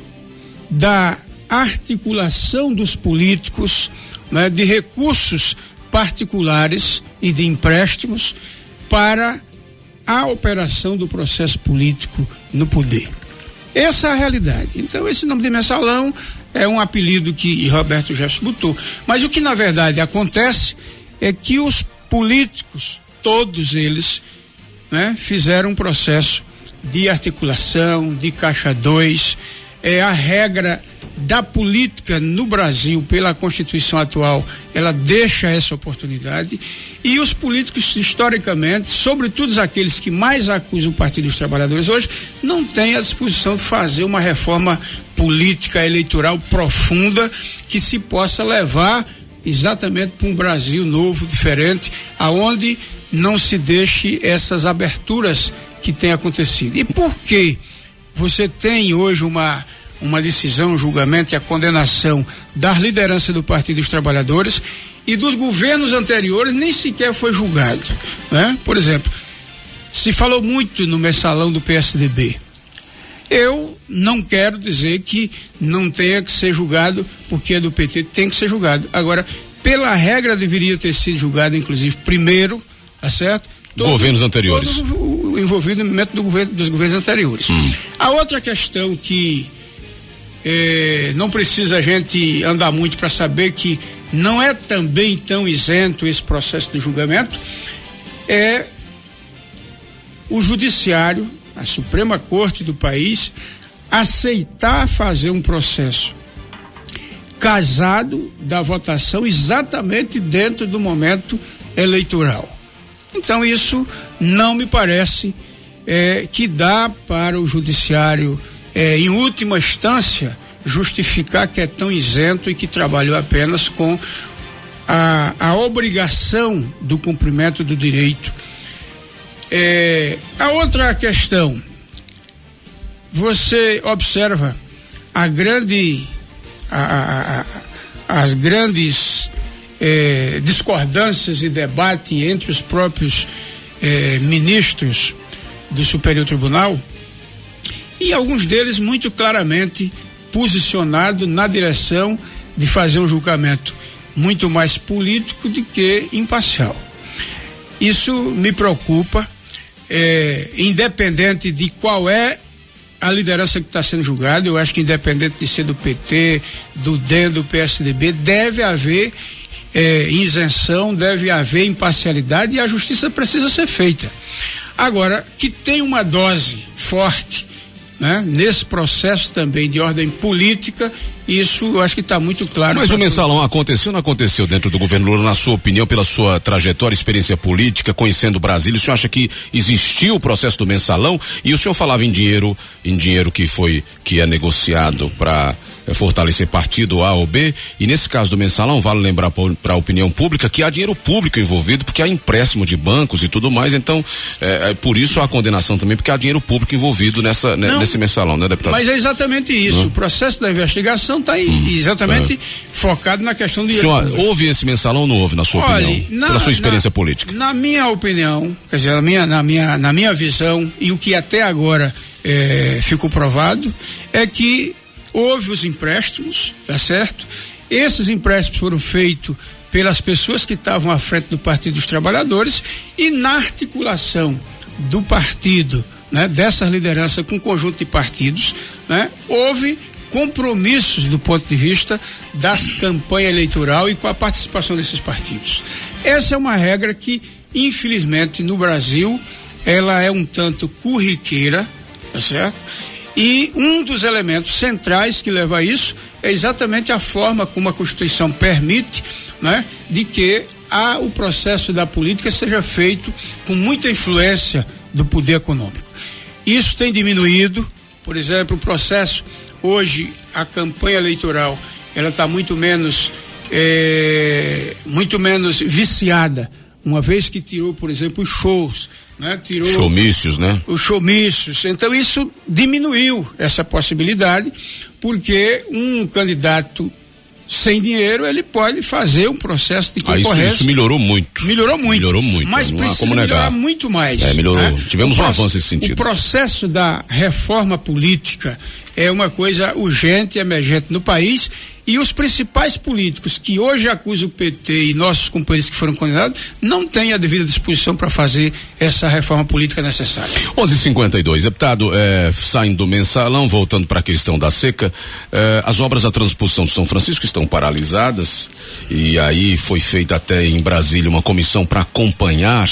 da articulação dos políticos, né, de recursos particulares e de empréstimos para a operação do processo político no poder. Essa é a realidade. Então, esse nome de mensalão é um apelido que Roberto Jefferson botou. Mas o que na verdade acontece é que os políticos, todos eles, né, fizeram um processo de articulação, de caixa 2. A regra da política no Brasil, pela Constituição atual, ela deixa essa oportunidade, e os políticos, historicamente, sobretudo aqueles que mais acusam o Partido dos Trabalhadores hoje, não têm a disposição de fazer uma reforma política eleitoral profunda que se possa levar exatamente para um Brasil novo, diferente, aonde não se deixe essas aberturas que têm acontecido. E por que você tem hoje uma decisão, um julgamento e a condenação da liderança do Partido dos Trabalhadores, e dos governos anteriores nem sequer foi julgado, né? Por exemplo, se falou muito no mensalão do PSDB. Eu não quero dizer que não tenha que ser julgado, porque é do PT, tem que ser julgado. Agora, pela regra, deveria ter sido julgado, inclusive, primeiro, tá certo? Governos anteriores. Todo o envolvimento dos governos anteriores. A outra questão que não precisa a gente andar muito para saber que não é também tão isento esse processo de julgamento, é o judiciário, a Suprema Corte do país, aceitar fazer um processo casado da votação exatamente dentro do momento eleitoral. Então isso não me parece que dá para o judiciário, em última instância, justificar que é tão isento e que trabalhou apenas com a obrigação do cumprimento do direito. A outra questão, você observa as grandes discordâncias e debate entre os próprios ministros do Superior Tribunal, e alguns deles muito claramente posicionados na direção de fazer um julgamento muito mais político do que imparcial. Isso me preocupa, independente de qual é a liderança que está sendo julgada. Eu acho que independente de ser do PT, do DEM, do PSDB, deve haver isenção, deve haver imparcialidade, e a justiça precisa ser feita. Agora, que tem uma dose forte, né, nesse processo também de ordem política, isso eu acho que está muito claro. Mas o mensalão aconteceu ou não aconteceu dentro do governo Lula, na sua opinião, pela sua trajetória, experiência política, conhecendo o Brasil? O senhor acha que existiu o processo do mensalão? E o senhor falava em dinheiro que é negociado para fortalecer partido A ou B, e nesse caso do mensalão, vale lembrar para a opinião pública que há dinheiro público envolvido, porque há empréstimo de bancos e tudo mais, então por isso a condenação também, porque há dinheiro público envolvido nesse mensalão, né, deputado? Mas é exatamente isso. Não? O processo da investigação está exatamente focado na questão do dinheiro público. Houve esse mensalão ou não houve, na sua opinião? Pela sua experiência política? Na minha opinião, quer dizer, na minha visão, e o que até agora ficou provado, é que houve os empréstimos, tá certo? Esses empréstimos foram feitos pelas pessoas que estavam à frente do Partido dos Trabalhadores, e na articulação do partido, né, dessa liderança com o conjunto de partidos, né, houve compromissos do ponto de vista da campanha eleitoral e com a participação desses partidos. Essa é uma regra que, infelizmente, no Brasil, ela é um tanto corriqueira, tá certo? E um dos elementos centrais que leva a isso é exatamente a forma como a Constituição permite, né, de que o processo da política seja feito com muita influência do poder econômico. Isso tem diminuído, por exemplo, o processo, hoje, a campanha eleitoral, ela está muito menos viciada, uma vez que tirou, por exemplo, os shows, né? Tirou showmícios, né? Os showmícios. Então isso diminuiu essa possibilidade, porque um candidato sem dinheiro, ele pode fazer um processo de concorrência. Isso melhorou muito. Melhorou muito. Mas precisa melhorar muito mais. Melhorou. Né? Tivemos um avanço nesse sentido. O processo da reforma política é uma coisa urgente, emergente no país, e os principais políticos que hoje acusam o PT e nossos companheiros que foram condenados não têm a devida disposição para fazer essa reforma política necessária. 11:52, deputado, saindo do mensalão, voltando para a questão da seca, as obras da transposição de São Francisco estão paralisadas, e aí foi feita até em Brasília uma comissão para acompanhar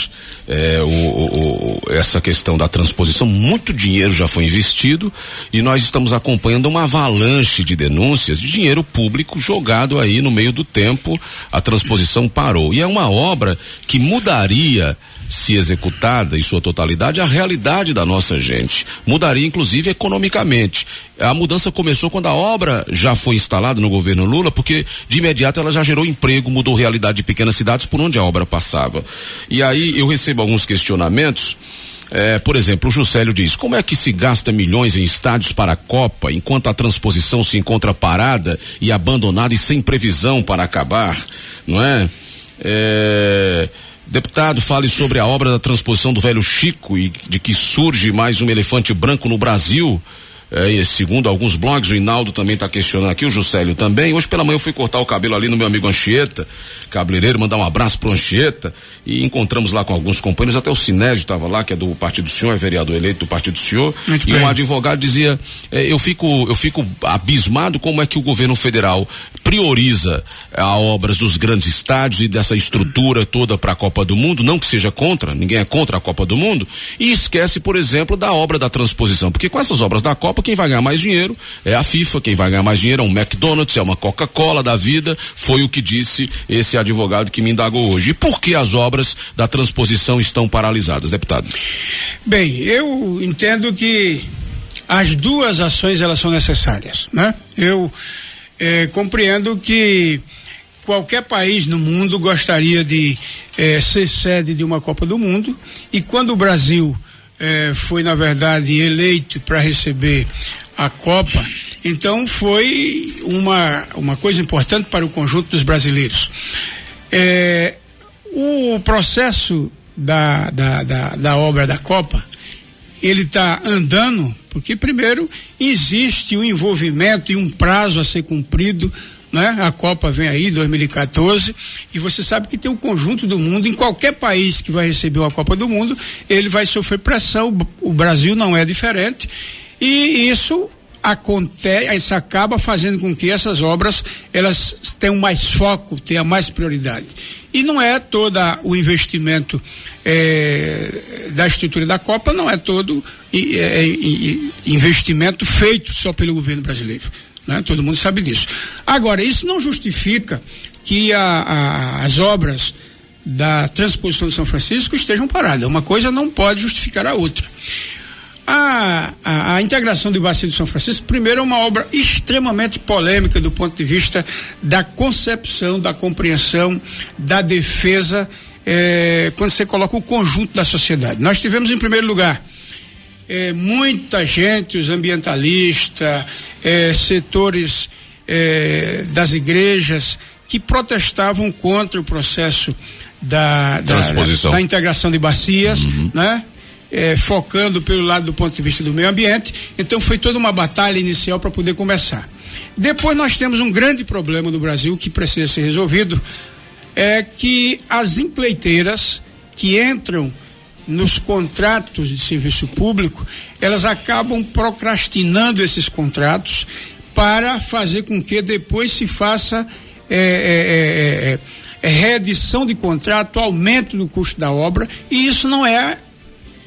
essa questão da transposição. Muito dinheiro já foi investido, e nós estamos acompanhando uma avalanche de denúncias de dinheiro público jogado aí no meio do tempo. A transposição parou, e é uma obra que mudaria, se executada em sua totalidade, a realidade da nossa gente, mudaria inclusive economicamente. A mudança começou quando a obra já foi instalada no governo Lula, porque de imediato ela já gerou emprego, mudou a realidade de pequenas cidades por onde a obra passava. E aí eu recebo alguns questionamentos. Por exemplo, o Juscelio diz: como é que se gasta milhões em estádios para a Copa, enquanto a transposição se encontra parada e abandonada e sem previsão para acabar, não é? Deputado, fale sobre a obra da transposição do Velho Chico, e de que surge mais um elefante branco no Brasil. segundo alguns blogs, o Hinaldo também está questionando aqui, o Juscelio também. Hoje pela manhã eu fui cortar o cabelo ali no meu amigo Anchieta, cabeleireiro, mandar um abraço pro Anchieta, e encontramos lá com alguns companheiros, até o Sinésio estava lá, que é do partido do senhor, é vereador eleito do partido do senhor, e um advogado dizia, eu fico abismado como é que o governo federal prioriza a obras dos grandes estádios e dessa estrutura toda para a Copa do Mundo, não que seja contra, ninguém é contra a Copa do Mundo, e esquece, por exemplo, da obra da transposição, porque com essas obras da Copa, quem vai ganhar mais dinheiro é a FIFA, quem vai ganhar mais dinheiro é um McDonald's, é uma Coca-Cola da vida, foi o que disse esse advogado que me indagou hoje. E por que as obras da transposição estão paralisadas, deputado? Bem, eu entendo que as duas ações elas são necessárias, né? Eu compreendo que qualquer país no mundo gostaria de ser sede de uma Copa do Mundo, e quando o Brasil foi, na verdade, eleito para receber a Copa, então foi uma coisa importante para o conjunto dos brasileiros. O processo da obra da Copa, ele está andando, porque primeiro existe um envolvimento e um prazo a ser cumprido, né? A Copa vem aí, 2014, e você sabe que tem um conjunto do mundo, em qualquer país que vai receber uma Copa do Mundo, ele vai sofrer pressão, o Brasil não é diferente, e isso acontece, isso acaba fazendo com que essas obras, elas tenham mais foco, tenham mais prioridade. E não é todo o investimento da estrutura da Copa, não é todo investimento feito só pelo governo brasileiro, né? Todo mundo sabe disso. Agora, isso não justifica que as obras da transposição de São Francisco estejam paradas. Uma coisa não pode justificar a outra. A integração do Bacia de São Francisco, primeiro, é uma obra extremamente polêmica do ponto de vista da concepção, da compreensão, da defesa, quando você coloca o conjunto da sociedade. Nós tivemos, em primeiro lugar, muita gente, os ambientalistas, setores das igrejas, que protestavam contra o processo da integração de bacias, né? Focando pelo lado do ponto de vista do meio ambiente. Então foi toda uma batalha inicial para poder começar. Depois nós temos um grande problema no Brasil que precisa ser resolvido, é que as empreiteiras que entram nos contratos de serviço público, elas acabam procrastinando esses contratos para fazer com que depois se faça reedição de contrato, aumento do custo da obra, e isso não é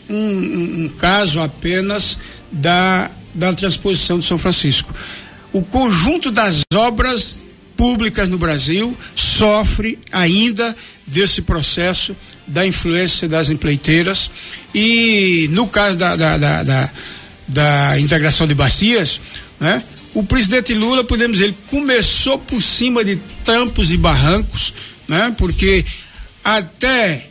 um caso apenas da transposição de São Francisco. O conjunto das obras públicas no Brasil sofre ainda desse processo da influência das empreiteiras, e no caso da integração de bacias, né? O presidente Lula, podemos dizer, ele começou por cima de trancos e barrancos, né? Porque até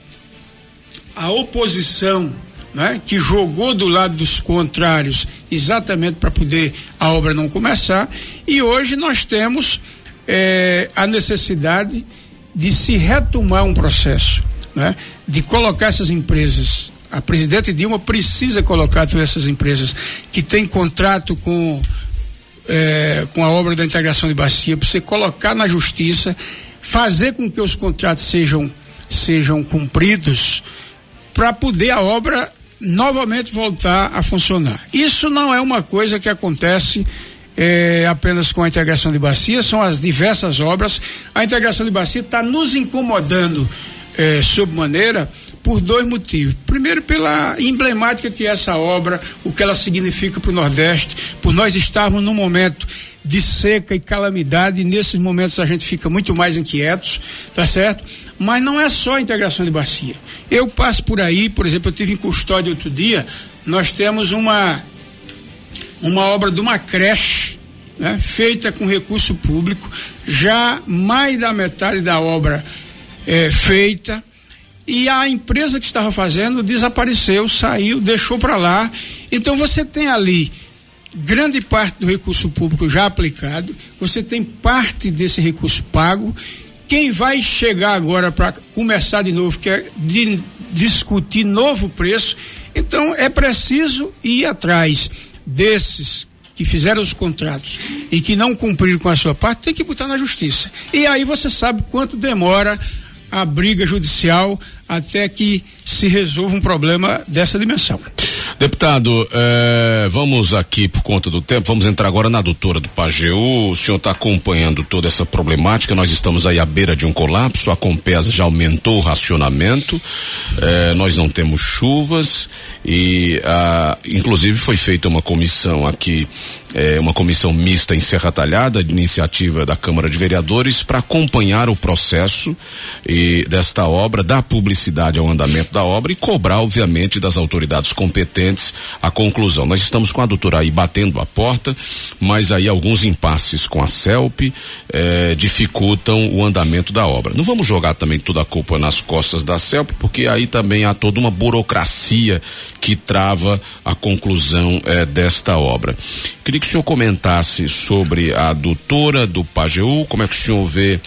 a oposição, né, que jogou do lado dos contrários exatamente para poder a obra não começar, e hoje nós temos a necessidade de se retomar um processo, né, de colocar essas empresas. A presidente Dilma precisa colocar todas essas empresas que têm contrato com a obra da integração de bacia, para você colocar na justiça, fazer com que os contratos sejam cumpridos, para poder a obra novamente voltar a funcionar. Isso não é uma coisa que acontece apenas com a integração de bacia, são as diversas obras. A integração de bacia está nos incomodando sobremaneira por dois motivos. Primeiro, pela emblemática que é essa obra, o que ela significa para o Nordeste, por nós estarmos num momento de seca e calamidade, e nesses momentos a gente fica muito mais inquietos, tá certo? Mas não é só a integração de bacia. Eu passo por aí, por exemplo, eu tive em Custódia outro dia, nós temos uma obra de uma creche, né, feita com recurso público, já mais da metade da obra feita, e a empresa que estava fazendo desapareceu, saiu, deixou para lá. Então você tem ali grande parte do recurso público já aplicado, você tem parte desse recurso pago. Quem vai chegar agora para começar de novo, que é discutir novo preço, então é preciso ir atrás desses que fizeram os contratos e que não cumpriram com a sua parte, tem que botar na justiça. E aí você sabe quanto demora a briga judicial até que se resolva um problema dessa dimensão. Deputado, vamos aqui, por conta do tempo, vamos entrar agora na adutora do Pajeú. O senhor está acompanhando toda essa problemática, nós estamos aí à beira de um colapso, a Compesa já aumentou o racionamento, nós não temos chuvas e inclusive foi feita uma comissão aqui, uma comissão mista em Serra Talhada, de iniciativa da Câmara de Vereadores, para acompanhar o processo desta obra, dar publicidade ao andamento da obra e cobrar, obviamente, das autoridades competentes a conclusão. Nós estamos com a adutora aí batendo a porta, mas aí alguns impasses com a CELP dificultam o andamento da obra. Não vamos jogar também toda a culpa nas costas da CELP, porque aí também há toda uma burocracia que trava a conclusão desta obra. Queria que o senhor comentasse sobre a adutora do Pajeú, como é que o senhor vê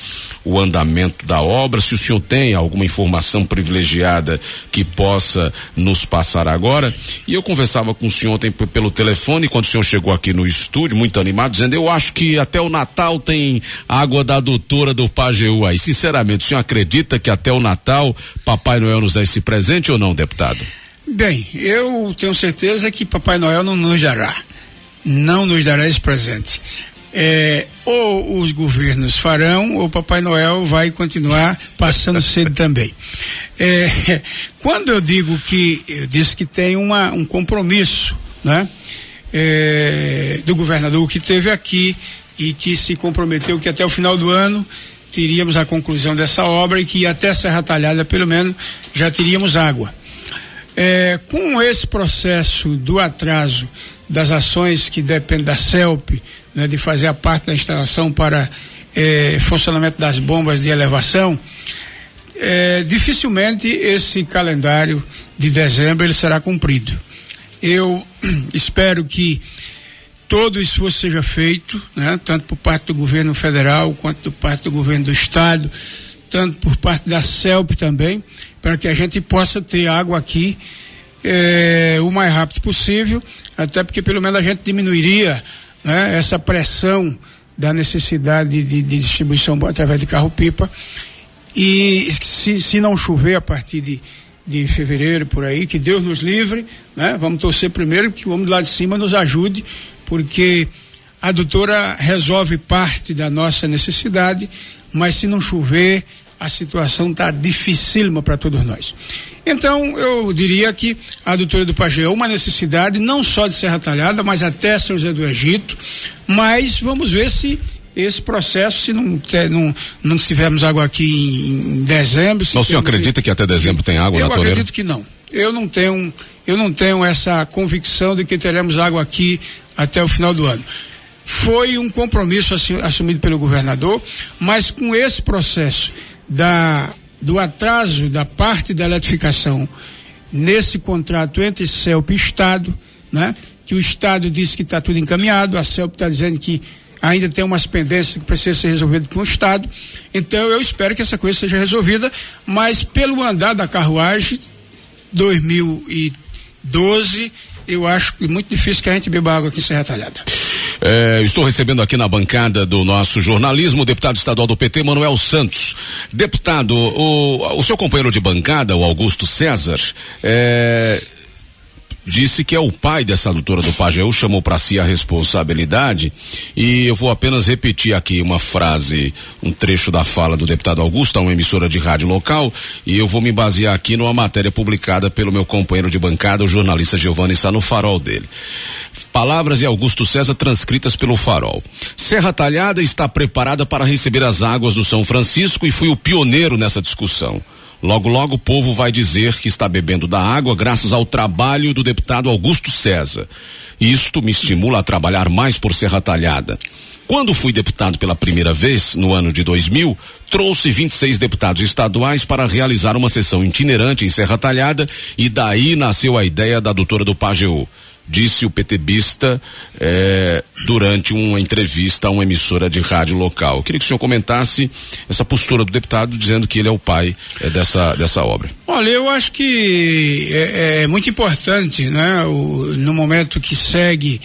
o andamento da obra, se o senhor tem alguma informação privilegiada que possa nos passar agora. E eu conversava com o senhor ontem pelo telefone, quando o senhor chegou aqui no estúdio, muito animado, dizendo, eu acho que até o Natal tem água da adutora do Pajeú aí. Sinceramente, o senhor acredita que até o Natal Papai Noel nos dá esse presente ou não, deputado? Bem, eu tenho certeza que Papai Noel não nos dará esse presente. Ou os governos farão, ou Papai Noel vai continuar passando cedo também. Quando eu disse que tem um compromisso, né? Do governador que esteve aqui e que se comprometeu que até o final do ano teríamos a conclusão dessa obra e que até Serra Talhada, pelo menos, já teríamos água. Com esse processo do atraso das ações que dependem da CELP, né, de fazer a parte da instalação para funcionamento das bombas de elevação, dificilmente esse calendário de dezembro ele será cumprido. Eu espero que todo o esforço seja feito, né, tanto por parte do governo federal quanto por parte do governo do estado, tanto por parte da CELP também, para que a gente possa ter água aqui o mais rápido possível, até porque pelo menos a gente diminuiria, né, essa pressão da necessidade de distribuição através de carro-pipa. E se não chover a partir de fevereiro, por aí, que Deus nos livre, né? Vamos torcer primeiro que o homem lá de cima nos ajude, porque a adutora resolve parte da nossa necessidade, mas se não chover, a situação está dificílima para todos nós. Então, eu diria que a adutora do Pajeú é uma necessidade não só de Serra Talhada, mas até São José do Egito, mas vamos ver se esse processo, se não tivermos água aqui em dezembro. Mas o senhor acredita que até dezembro tem água na torneira? Eu acredito que não. Eu não tenho essa convicção de que teremos água aqui até o final do ano. Foi um compromisso assumido pelo governador, mas com esse processo do atraso da parte da eletrificação nesse contrato entre CELP e Estado, né? Que o Estado disse que está tudo encaminhado, a CELP está dizendo que ainda tem umas pendências que precisam ser resolvidas com o Estado. Então eu espero que essa coisa seja resolvida, mas pelo andar da carruagem 2012, eu acho muito difícil que a gente beba água aqui em Serra Talhada. Estou recebendo aqui na bancada do nosso jornalismo o deputado estadual do PT, Manuel Santos. Deputado, o seu companheiro de bancada, o Augusto César, disse que é o pai dessa adutora do Pajeú, chamou para si a responsabilidade, e eu vou apenas repetir aqui uma frase, um trecho da fala do deputado Augusto a uma emissora de rádio local, e eu vou me basear aqui numa matéria publicada pelo meu companheiro de bancada, o jornalista Giovanni, está no Farol dele. Palavras de Augusto César transcritas pelo Farol. Serra Talhada está preparada para receber as águas do São Francisco e fui o pioneiro nessa discussão. Logo, logo o povo vai dizer que está bebendo da água graças ao trabalho do deputado Augusto César. Isto me estimula a trabalhar mais por Serra Talhada. Quando fui deputado pela primeira vez, no ano de 2000, trouxe 26 deputados estaduais para realizar uma sessão itinerante em Serra Talhada e daí nasceu a ideia da adutora do Pajeú. Disse o PTBista durante uma entrevista a uma emissora de rádio local. Eu queria que o senhor comentasse essa postura do deputado dizendo que ele é o pai dessa obra. Olha, eu acho que é muito importante, né? No momento que segue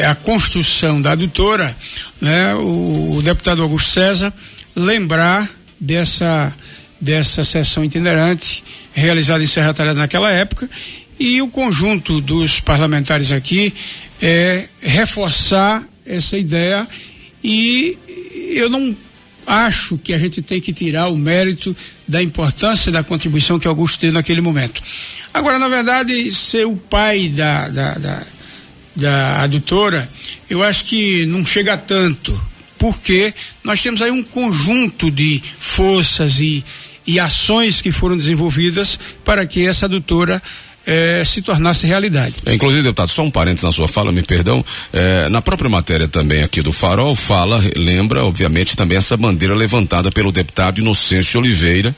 a construção da adutora, né, o deputado Augusto César lembrar dessa sessão itinerante realizada em Serra Talhada naquela época, e o conjunto dos parlamentares aqui reforçar essa ideia, e eu não acho que a gente tem que tirar o mérito da importância da contribuição que Augusto deu naquele momento. Agora, na verdade, ser o pai da adutora, eu acho que não chega a tanto, porque nós temos aí um conjunto de forças e ações que foram desenvolvidas para que essa adutora se tornasse realidade. Inclusive, deputado, só um parênteses na sua fala, me perdão, na própria matéria também aqui do Farol, lembra, obviamente, também essa bandeira levantada pelo deputado Inocêncio Oliveira,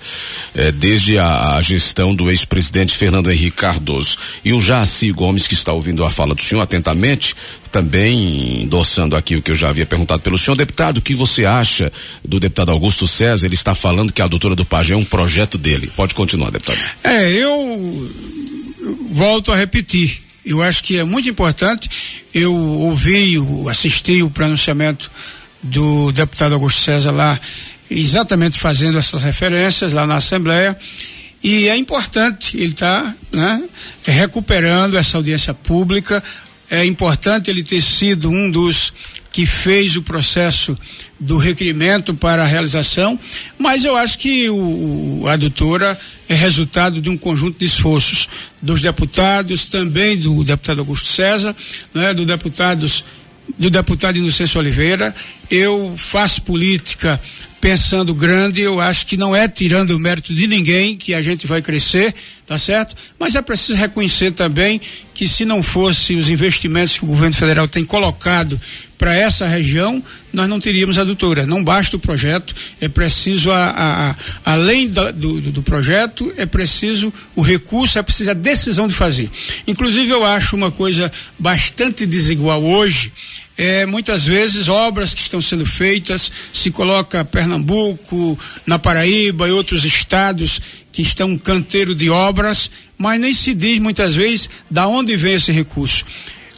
desde a gestão do ex-presidente Fernando Henrique Cardoso. E o Jaci Gomes, que está ouvindo a fala do senhor atentamente, também endossando aqui o que eu já havia perguntado pelo senhor. Deputado, o que você acha do deputado Augusto César? Ele está falando que a adutora do Pajé é um projeto dele. Pode continuar, deputado. Eu volto a repetir, eu acho que é muito importante. Eu assisti o pronunciamento do deputado Augusto César lá, exatamente fazendo essas referências lá na Assembleia, e é importante ele estar, recuperando essa audiência pública. É importante ele ter sido um dos que fez o processo do requerimento para a realização, mas eu acho que a adutora é resultado de um conjunto de esforços dos deputados, também do deputado Augusto César, do deputado Inocêncio Oliveira. Eu faço política pensando grande, eu acho que não é tirando o mérito de ninguém que a gente vai crescer, tá certo? Mas é preciso reconhecer também que, se não fosse os investimentos que o governo federal tem colocado para essa região, nós não teríamos adutora. Não basta o projeto, é preciso além do projeto, é preciso o recurso, é preciso a decisão de fazer. Inclusive, eu acho uma coisa bastante desigual hoje, muitas vezes obras que estão sendo feitas, se coloca Pernambuco, na Paraíba e outros estados que estão um canteiro de obras, mas nem se diz muitas vezes da onde vem esse recurso.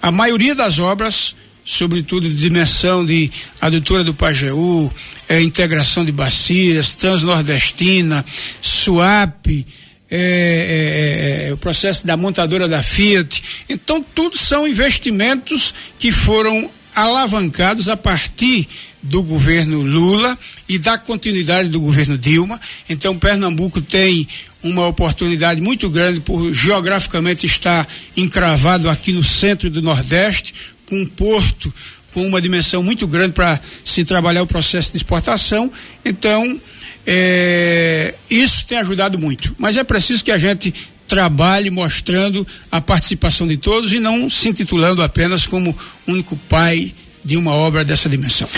A maioria das obras, sobretudo de dimensão de adutora do Pajeú, integração de bacias, Transnordestina, SUAP, o processo da montadora da Fiat. Então, tudo são investimentos que foram alavancados a partir do governo Lula e da continuidade do governo Dilma. Então, Pernambuco tem uma oportunidade muito grande por geograficamente estar encravado aqui no centro do Nordeste, com um porto com uma dimensão muito grande para se trabalhar o processo de exportação. Então, isso tem ajudado muito, mas é preciso que a gente trabalhe mostrando a participação de todos e não se intitulando apenas como único pai de uma obra dessa dimensão.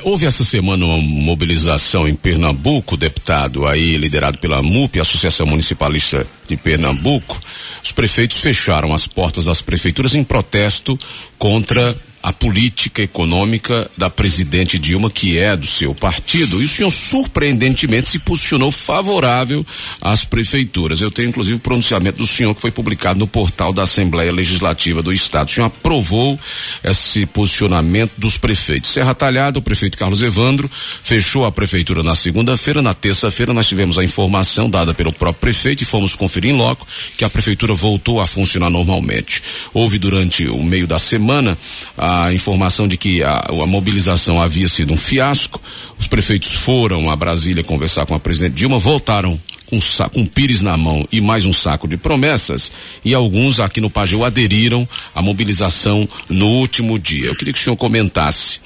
Houve essa semana uma mobilização em Pernambuco, deputado, aí liderado pela MUP, Associação Municipalista de Pernambuco. Os prefeitos fecharam as portas das prefeituras em protesto contra a política econômica da presidente Dilma, que é do seu partido, e o senhor surpreendentemente se posicionou favorável às prefeituras. Eu tenho inclusive o pronunciamento do senhor que foi publicado no portal da Assembleia Legislativa do Estado. O senhor aprovou esse posicionamento dos prefeitos. Serra Talhada, o prefeito Carlos Evandro fechou a prefeitura na segunda-feira. Na terça-feira nós tivemos a informação dada pelo próprio prefeito e fomos conferir em loco que a prefeitura voltou a funcionar normalmente. Houve durante o meio da semana a informação de que a mobilização havia sido um fiasco. Os prefeitos foram a Brasília conversar com a presidente Dilma, voltaram com um pires na mão e mais um saco de promessas, e alguns aqui no Pajeú aderiram à mobilização no último dia. Eu queria que o senhor comentasse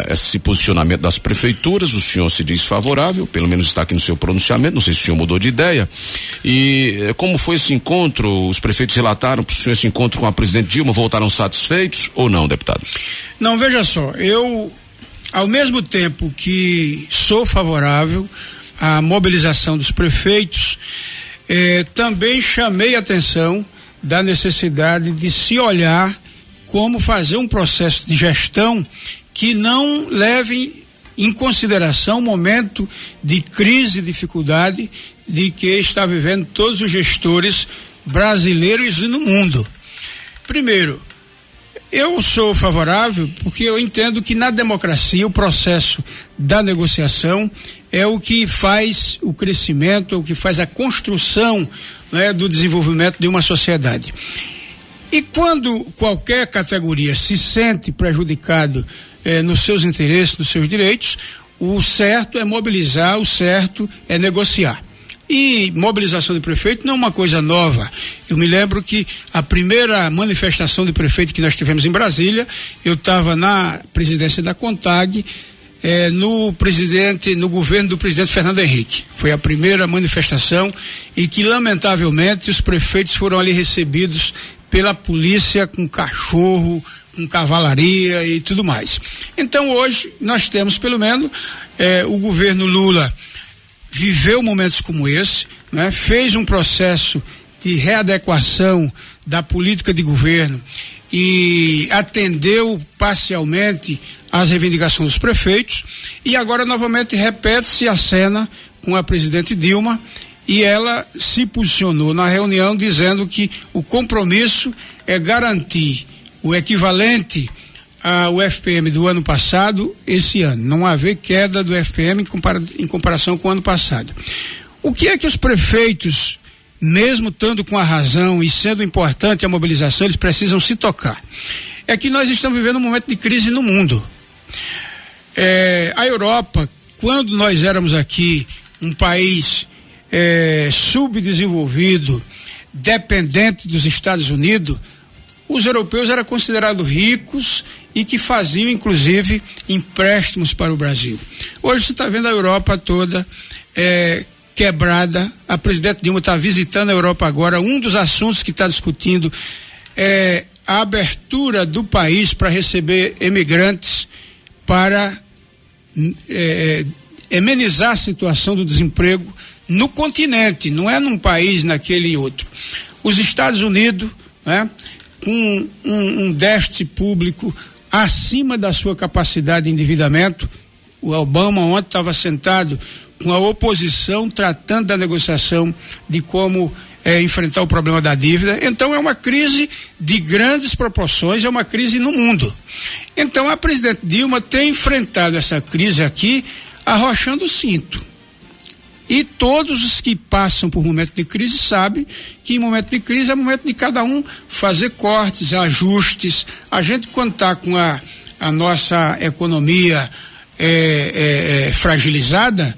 esse posicionamento das prefeituras. O senhor se diz favorável, pelo menos está aqui no seu pronunciamento, não sei se o senhor mudou de ideia, e como foi esse encontro? Os prefeitos relataram para o senhor esse encontro com a presidente Dilma, voltaram satisfeitos ou não, deputado? Não, veja só, eu, ao mesmo tempo que sou favorável à mobilização dos prefeitos, também chamei a atenção da necessidade de se olhar como fazer um processo de gestão que não leve em consideração o momento de crise e dificuldade de que está vivendo todos os gestores brasileiros e no mundo. Primeiro, Eu sou favorável porque eu entendo que na democracia o processo da negociação é o que faz o crescimento, é o que faz a construção, né, do desenvolvimento de uma sociedade. E quando qualquer categoria se sente prejudicado nos seus interesses, nos seus direitos, o certo é mobilizar, o certo é negociar. E mobilização de prefeito não é uma coisa nova. Eu me lembro que a primeira manifestação de prefeito que nós tivemos em Brasília, eu estava na presidência da CONTAG, no governo do presidente Fernando Henrique. Foi a primeira manifestação e que, lamentavelmente, os prefeitos foram ali recebidos pela polícia com cachorro, com cavalaria e tudo mais. Então, hoje, nós temos, pelo menos, o governo Lula viveu momentos como esse, né? Fez um processo de readequação da política de governo e atendeu parcialmente às reivindicações dos prefeitos, e agora novamente repete-se a cena com a presidente Dilma, e ela se posicionou na reunião dizendo que o compromisso é garantir o equivalente ao FPM do ano passado, esse ano, não haver queda do FPM em comparação com o ano passado. O que é que os prefeitos, mesmo estando com a razão e sendo importante a mobilização, eles precisam se tocar? É que nós estamos vivendo um momento de crise no mundo. A Europa, quando nós éramos aqui um país subdesenvolvido, dependente dos Estados Unidos, os europeus eram considerados ricos e que faziam, inclusive, empréstimos para o Brasil. Hoje você está vendo a Europa toda quebrada. A presidente Dilma está visitando a Europa agora. Um dos assuntos que está discutindo é a abertura do país para receber imigrantes, para amenizar a situação do desemprego no continente, não é num país, naquele outro. Os Estados Unidos, né, com um déficit público acima da sua capacidade de endividamento. O Obama ontem estava sentado com a oposição tratando da negociação de como enfrentar o problema da dívida. Então é uma crise de grandes proporções, é uma crise no mundo. Então a presidente Dilma tem enfrentado essa crise aqui arrochando o cinto. E todos os que passam por momento de crise sabem que em momento de crise é momento de cada um fazer cortes, ajustes. A gente, quando está com a nossa economia fragilizada,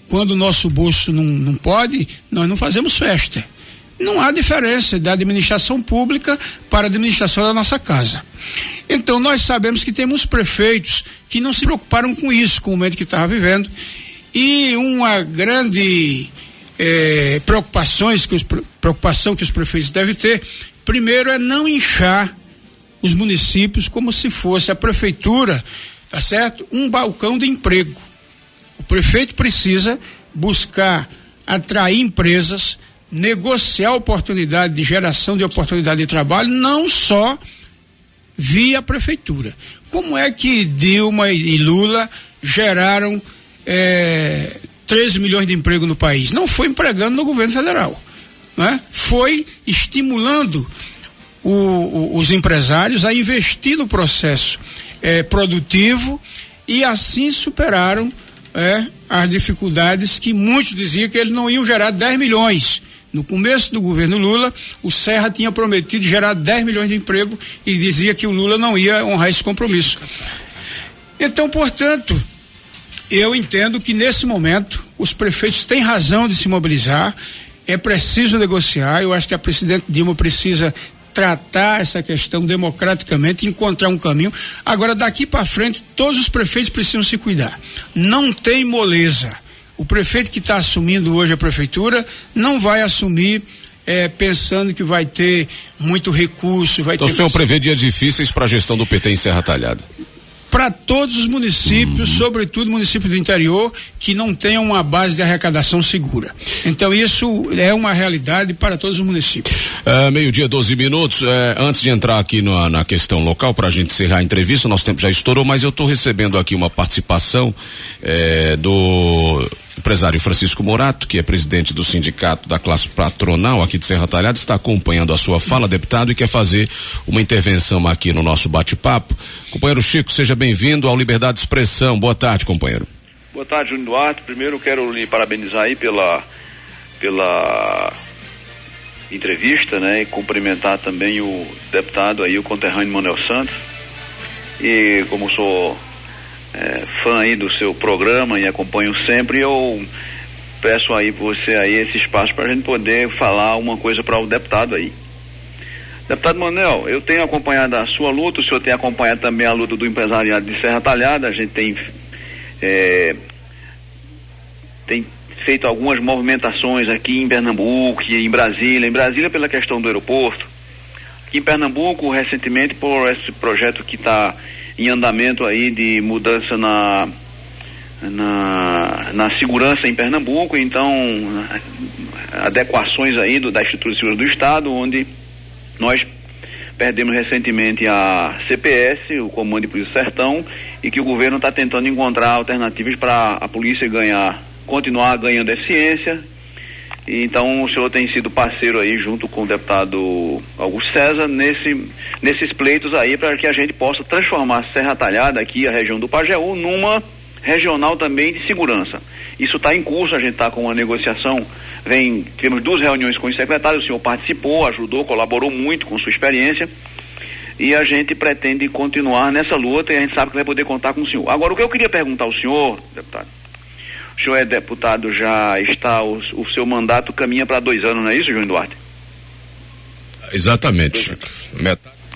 quando o nosso bolso não pode, nós não fazemos festa. Não há diferença da administração pública para a administração da nossa casa. Então nós sabemos que temos prefeitos que não se preocuparam com isso, com o momento que estava vivendo. E uma grande preocupação que os prefeitos devem ter, primeiro é não inchar os municípios como se fosse a prefeitura, tá certo? Um balcão de emprego. O prefeito precisa buscar atrair empresas, negociar oportunidade de geração de oportunidade de trabalho, não só via prefeitura. Como é que Dilma e Lula geraram 13 milhões de emprego no país? Não foi empregando no governo federal, né? Foi estimulando os empresários a investir no processo produtivo, e assim superaram as dificuldades que muitos diziam que eles não iam gerar 10 milhões. No começo do governo Lula, o Serra tinha prometido gerar 10 milhões de emprego e dizia que o Lula não ia honrar esse compromisso. Então, portanto, eu entendo que nesse momento os prefeitos têm razão de se mobilizar, é preciso negociar. Eu acho que a presidente Dilma precisa tratar essa questão democraticamente, encontrar um caminho. Agora, daqui para frente, todos os prefeitos precisam se cuidar. Não tem moleza. O prefeito que está assumindo hoje a prefeitura não vai assumir pensando que vai ter muito recurso. Então o senhor prevê dias difíceis para a gestão do PT em Serra Talhada? Para todos os municípios, sobretudo municípios do interior, que não tenham uma base de arrecadação segura. Então isso é uma realidade para todos os municípios. 12:12. Antes de entrar aqui na questão local, para a gente encerrar a entrevista, nosso tempo já estourou, mas eu estou recebendo aqui uma participação do empresário Francisco Morato, que é presidente do sindicato da classe patronal aqui de Serra Talhada, está acompanhando a sua fala, deputado, e quer fazer uma intervenção aqui no nosso bate-papo. Companheiro Chico, seja bem-vindo ao Liberdade de Expressão. Boa tarde, companheiro. Boa tarde, Júnior Duarte. Primeiro quero lhe parabenizar aí pela entrevista, né, e cumprimentar também o deputado aí, o conterrâneo Manuel Santos. E como sou fã aí do seu programa e acompanho sempre, eu peço aí por você aí esse espaço para a gente poder falar uma coisa para o deputado aí. Deputado Manuel, eu tenho acompanhado a sua luta, o senhor tem acompanhado também a luta do empresariado de Serra Talhada. A gente tem feito algumas movimentações aqui em Pernambuco e em Brasília pela questão do aeroporto. Aqui em Pernambuco, recentemente, por esse projeto que está em andamento aí de mudança na segurança em Pernambuco, então adequações aí da estrutura de segurança do Estado, onde nós perdemos recentemente a CPS, o Comando de Polícia Sertão, e que o governo está tentando encontrar alternativas para a polícia continuar ganhando eficiência. Então o senhor tem sido parceiro aí junto com o deputado Augusto César nesses pleitos aí, para que a gente possa transformar Serra Talhada, aqui a região do Pajeú, numa regional também de segurança. Isso está em curso, a gente está com uma negociação, tivemos 2 reuniões com os secretários, o senhor participou, ajudou, colaborou muito com sua experiência, e a gente pretende continuar nessa luta, e a gente sabe que vai poder contar com o senhor. Agora, o que eu queria perguntar ao senhor, deputado, o senhor é deputado, já está, o seu mandato caminha para 2 anos, não é isso, Júnior Duarte? Exatamente.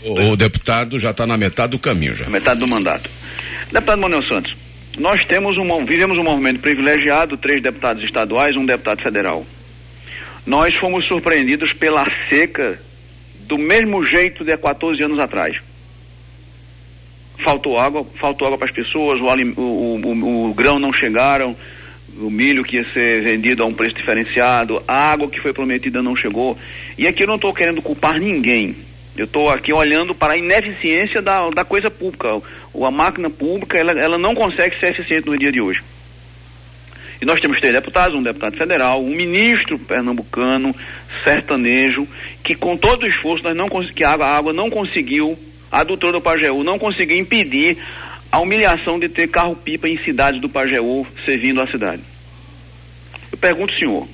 O deputado já está na metade do caminho já. Metade do mandato. Deputado Manuel Santos, nós vivemos um movimento privilegiado, 3 deputados estaduais, 1 deputado federal. Nós fomos surpreendidos pela seca do mesmo jeito de 14 anos atrás. Faltou água para as pessoas, o grão não chegaram, o milho que ia ser vendido a um preço diferenciado, a água que foi prometida não chegou. E aqui eu não estou querendo culpar ninguém. Eu estou aqui olhando para a ineficiência da coisa pública. A máquina pública, ela não consegue ser eficiente no dia de hoje. E nós temos 3 deputados, 1 deputado federal, 1 ministro pernambucano, sertanejo, que com todo o esforço que a água não conseguiu, a adutora do Pajeú não conseguiu impedir a humilhação de ter carro-pipa em cidades do Pajeú servindo a cidade. Eu pergunto ao senhor,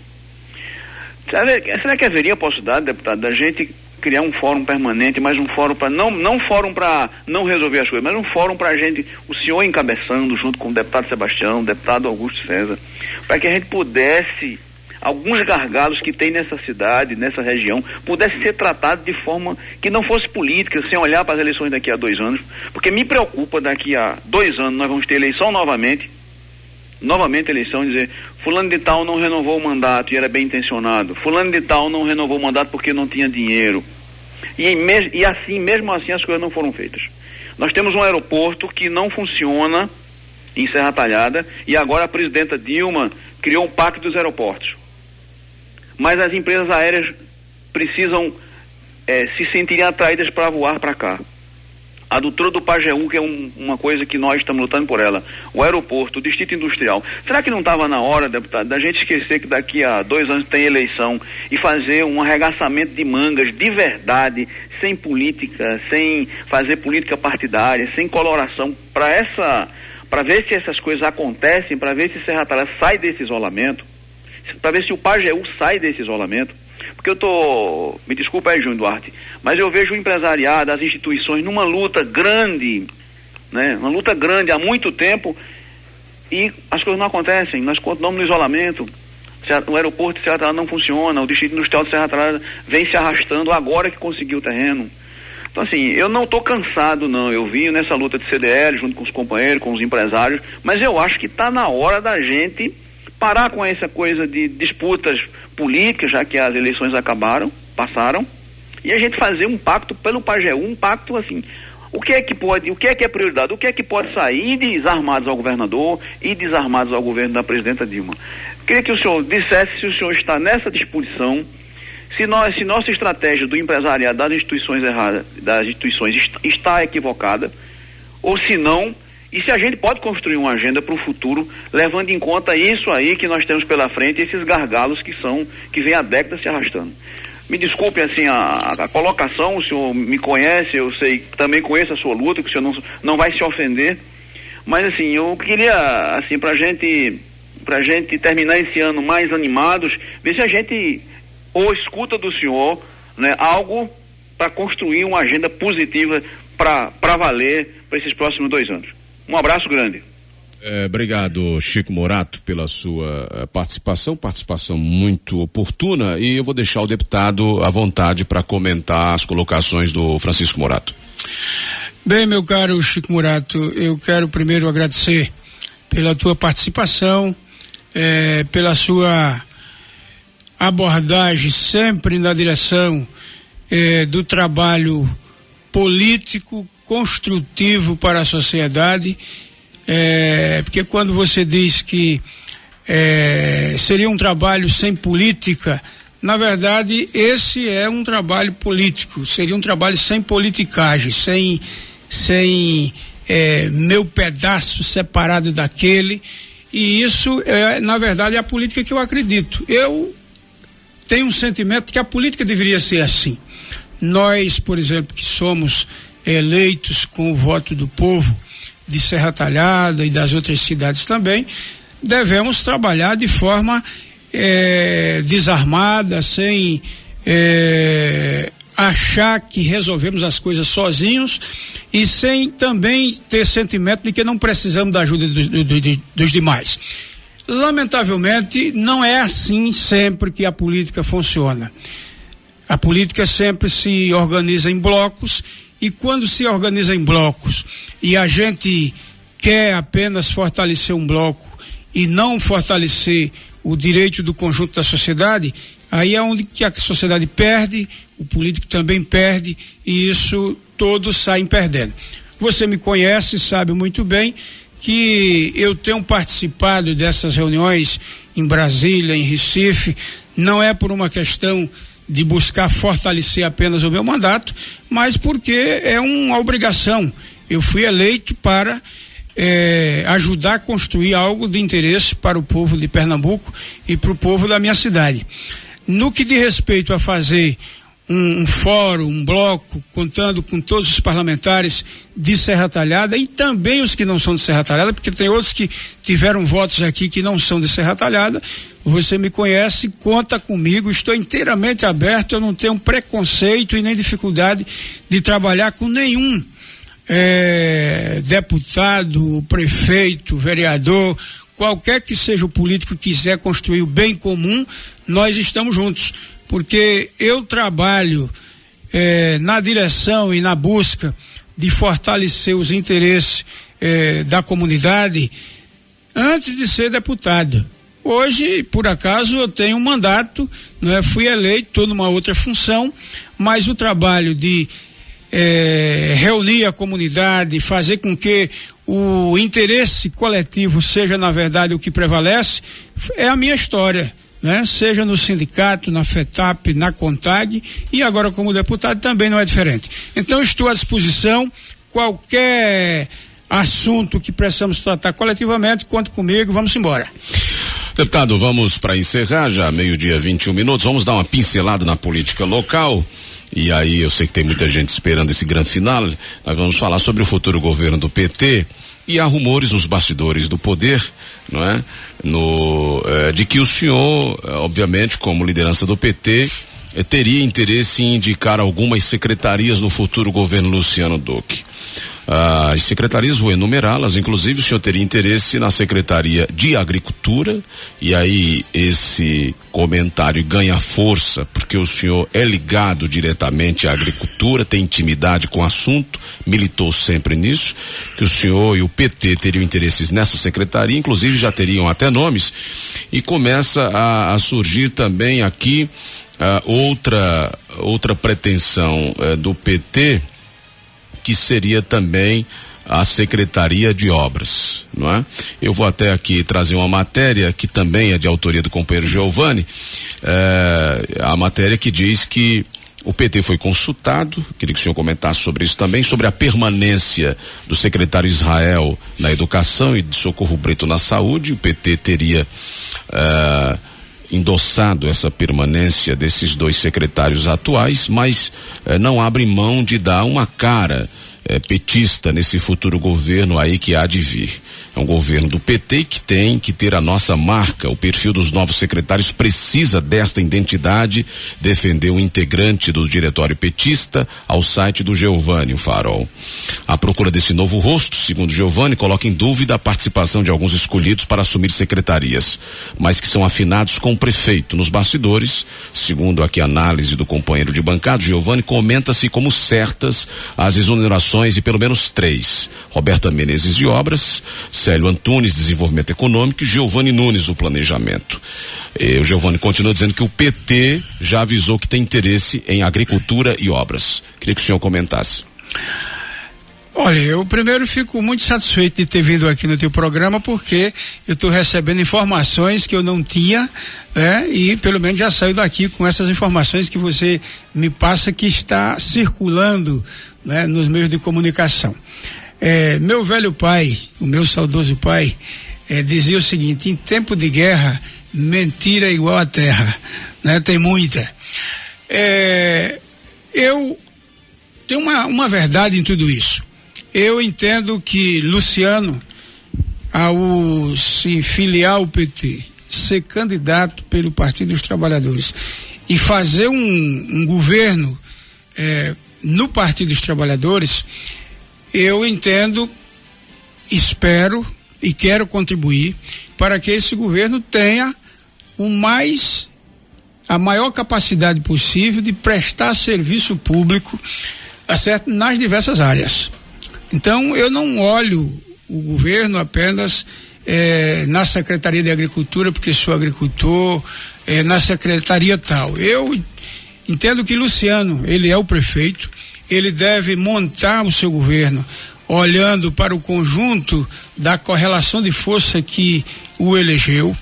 será que haveria a possibilidade, deputado, da gente criar um fórum permanente, mas um fórum para não fórum para não resolver as coisas, mas um fórum para a gente, o senhor encabeçando junto com o deputado Sebastião, o deputado Augusto César, para que a gente pudesse, alguns gargalos que tem nessa cidade, nessa região, pudesse ser tratado de forma que não fosse política, sem olhar para as eleições daqui a 2 anos, porque me preocupa, daqui a 2 anos nós vamos ter eleição novamente eleição, dizer, fulano de tal não renovou o mandato e era bem intencionado, fulano de tal não renovou o mandato porque não tinha dinheiro, e mesmo assim as coisas não foram feitas. Nós temos um aeroporto que não funciona em Serra Talhada, e agora a presidenta Dilma criou um pacto dos aeroportos, mas as empresas aéreas precisam se sentirem atraídas para voar para cá. A adutora do Pajeú, que é uma coisa que nós estamos lutando por ela, o aeroporto, o distrito industrial. Será que não estava na hora, deputado, da gente esquecer que daqui a 2 anos tem eleição e fazer um arregaçamento de mangas de verdade, sem política, sem fazer política partidária, sem coloração, para ver se essas coisas acontecem, para ver se Serra Talhada sai desse isolamento, para ver se o Pajeú sai desse isolamento? Porque me desculpa aí, Júnior Duarte, mas eu vejo o empresariado, as instituições numa luta grande, né? Uma luta grande há muito tempo, e as coisas não acontecem, nós continuamos no isolamento. O aeroporto de Serra Talhada não funciona, o distrito industrial de Serra Talhada vem se arrastando agora que conseguiu o terreno. Então, assim, eu não estou cansado, não. Eu vim nessa luta de CDL junto com os companheiros, com os empresários, mas eu acho que está na hora da gente parar com essa coisa de disputas políticas, já que as eleições passaram, e a gente fazer um pacto pelo Pajeú, um pacto assim. O que é prioridade? O que é que pode sair desarmados ao governador e desarmados ao governo da presidenta Dilma? Queria que o senhor dissesse se o senhor está nessa disposição, se nossa estratégia do empresariado das instituições erradas, das instituições está equivocada, ou se não, E se a gente pode construir uma agenda para o futuro, levando em conta isso aí que nós temos pela frente, esses gargalos que vem há décadas se arrastando. Me desculpe, assim, a colocação, o senhor me conhece, eu sei, também conheço a sua luta, que o senhor não vai se ofender, mas assim, eu queria, assim, pra gente terminar esse ano mais animados, ver se a gente ou escuta do senhor, né, algo para construir uma agenda positiva para valer para esses próximos 2 anos. Um abraço grande. Obrigado, Chico Morato, pela sua participação muito oportuna, e eu vou deixar o deputado à vontade para comentar as colocações do Francisco Morato. Bem, meu caro Chico Morato, eu quero primeiro agradecer pela tua participação, pela sua abordagem sempre na direção do trabalho político construtivo para a sociedade, porque quando você diz que seria um trabalho sem política, na verdade esse é um trabalho político, seria um trabalho sem politicagem, sem meu pedaço separado daquele, e isso na verdade é a política que eu acredito. Eu tenho um sentimento que a política deveria ser assim. Nós, por exemplo, que somos eleitos com o voto do povo de Serra Talhada e das outras cidades também, devemos trabalhar de forma desarmada, sem achar que resolvemos as coisas sozinhos e sem também ter sentimento de que não precisamos da ajuda dos demais. Lamentavelmente, não é assim sempre que a política funciona. A política sempre se organiza em blocos, e quando se organiza em blocos e a gente quer apenas fortalecer um bloco e não fortalecer o direito do conjunto da sociedade, aí é onde que a sociedade perde, o político também perde, e isso todos saem perdendo. Você me conhece, sabe muito bem que eu tenho participado dessas reuniões em Brasília, em Recife, não é por uma questão de buscar fortalecer apenas o meu mandato, mas porque é uma obrigação. Eu fui eleito para ajudar a construir algo de interesse para o povo de Pernambuco e para o povo da minha cidade. No que diz respeito a fazer um fórum, um bloco, contando com todos os parlamentares de Serra Talhada e também os que não são de Serra Talhada, porque tem outros que tiveram votos aqui que não são de Serra Talhada. Você me conhece, conta comigo, estou inteiramente aberto, eu não tenho preconceito e nem dificuldade de trabalhar com nenhum deputado, prefeito, vereador, qualquer que seja o político que quiser construir o bem comum, nós estamos juntos, porque eu trabalho na direção e na busca de fortalecer os interesses da comunidade antes de ser deputado. Hoje, por acaso, eu tenho um mandato, fui eleito, estou numa outra função, mas o trabalho de reunir a comunidade, fazer com que o interesse coletivo seja, na verdade, o que prevalece, é a minha história, seja no sindicato, na FETAP, na CONTAG, e agora como deputado também não é diferente. Então, estou à disposição, qualquer assunto que precisamos tratar coletivamente, conte comigo, vamos embora. Deputado, vamos para encerrar já, 12:21, vamos dar uma pincelada na política local, e aí eu sei que tem muita gente esperando esse grande final. Nós vamos falar sobre o futuro governo do PT, e há rumores nos bastidores do poder, não é? De que o senhor, obviamente, como liderança do PT, teria interesse em indicar algumas secretarias no futuro governo Luciano Duque. As secretarias, vou enumerá-las, inclusive o senhor teria interesse na Secretaria de Agricultura, e aí esse comentário ganha força porque o senhor é ligado diretamente à agricultura, tem intimidade com o assunto, militou sempre nisso, que o senhor e o PT teriam interesses nessa secretaria, inclusive já teriam até nomes, e começa a surgir também aqui outra pretensão do PT, que seria também a Secretaria de Obras, não é? Eu vou até aqui trazer uma matéria que também é de autoria do companheiro Giovanni, a matéria que diz que O PT foi consultado, queria que o senhor comentasse sobre isso também, sobre a permanência do secretário Israel na educação e de Socorro Brito na saúde. O PT teria endossado essa permanência desses dois secretários atuais, mas não abre mão de dar uma cara petista nesse futuro governo aí que há de vir. É um governo do PT que tem que ter a nossa marca. O perfil dos novos secretários precisa desta identidade, defendeu o integrante do diretório petista ao site do Geovani, o Farol. A procura desse novo rosto, segundo Geovani, coloca em dúvida a participação de alguns escolhidos para assumir secretarias, mas que são afinados com o prefeito. Nos bastidores, segundo aqui a análise do companheiro de bancada, Geovani, comenta-se como certas as exonerações de pelo menos 3. Roberta Menezes de Obras, Célio Antunes, Desenvolvimento Econômico, e Geovani Nunes, o Planejamento. O Geovani continua dizendo que o PT já avisou que tem interesse em agricultura e obras. Queria que o senhor comentasse. Olha, eu primeiro fico muito satisfeito de ter vindo aqui no teu programa, porque eu estou recebendo informações que eu não tinha, e pelo menos já saio daqui com essas informações que você me passa, que está circulando, nos meios de comunicação. Meu velho pai, o meu saudoso pai, dizia o seguinte: em tempo de guerra, mentira é igual a terra, tem muita. Eu tenho uma verdade em tudo isso. Eu entendo que Luciano, ao se filiar ao PT, ser candidato pelo Partido dos Trabalhadores e fazer um governo no Partido dos Trabalhadores, eu entendo, espero e quero contribuir para que esse governo tenha a maior capacidade possível de prestar serviço público, certo, nas diversas áreas. Então, eu não olho o governo apenas na Secretaria de Agricultura, porque sou agricultor, na Secretaria tal. Eu entendo que Luciano, ele é o prefeito, ele deve montar o seu governo olhando para o conjunto da correlação de força que o elegeu.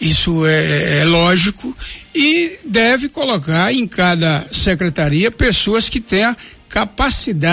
Isso é lógico, e deve colocar em cada secretaria pessoas que tenham capacidade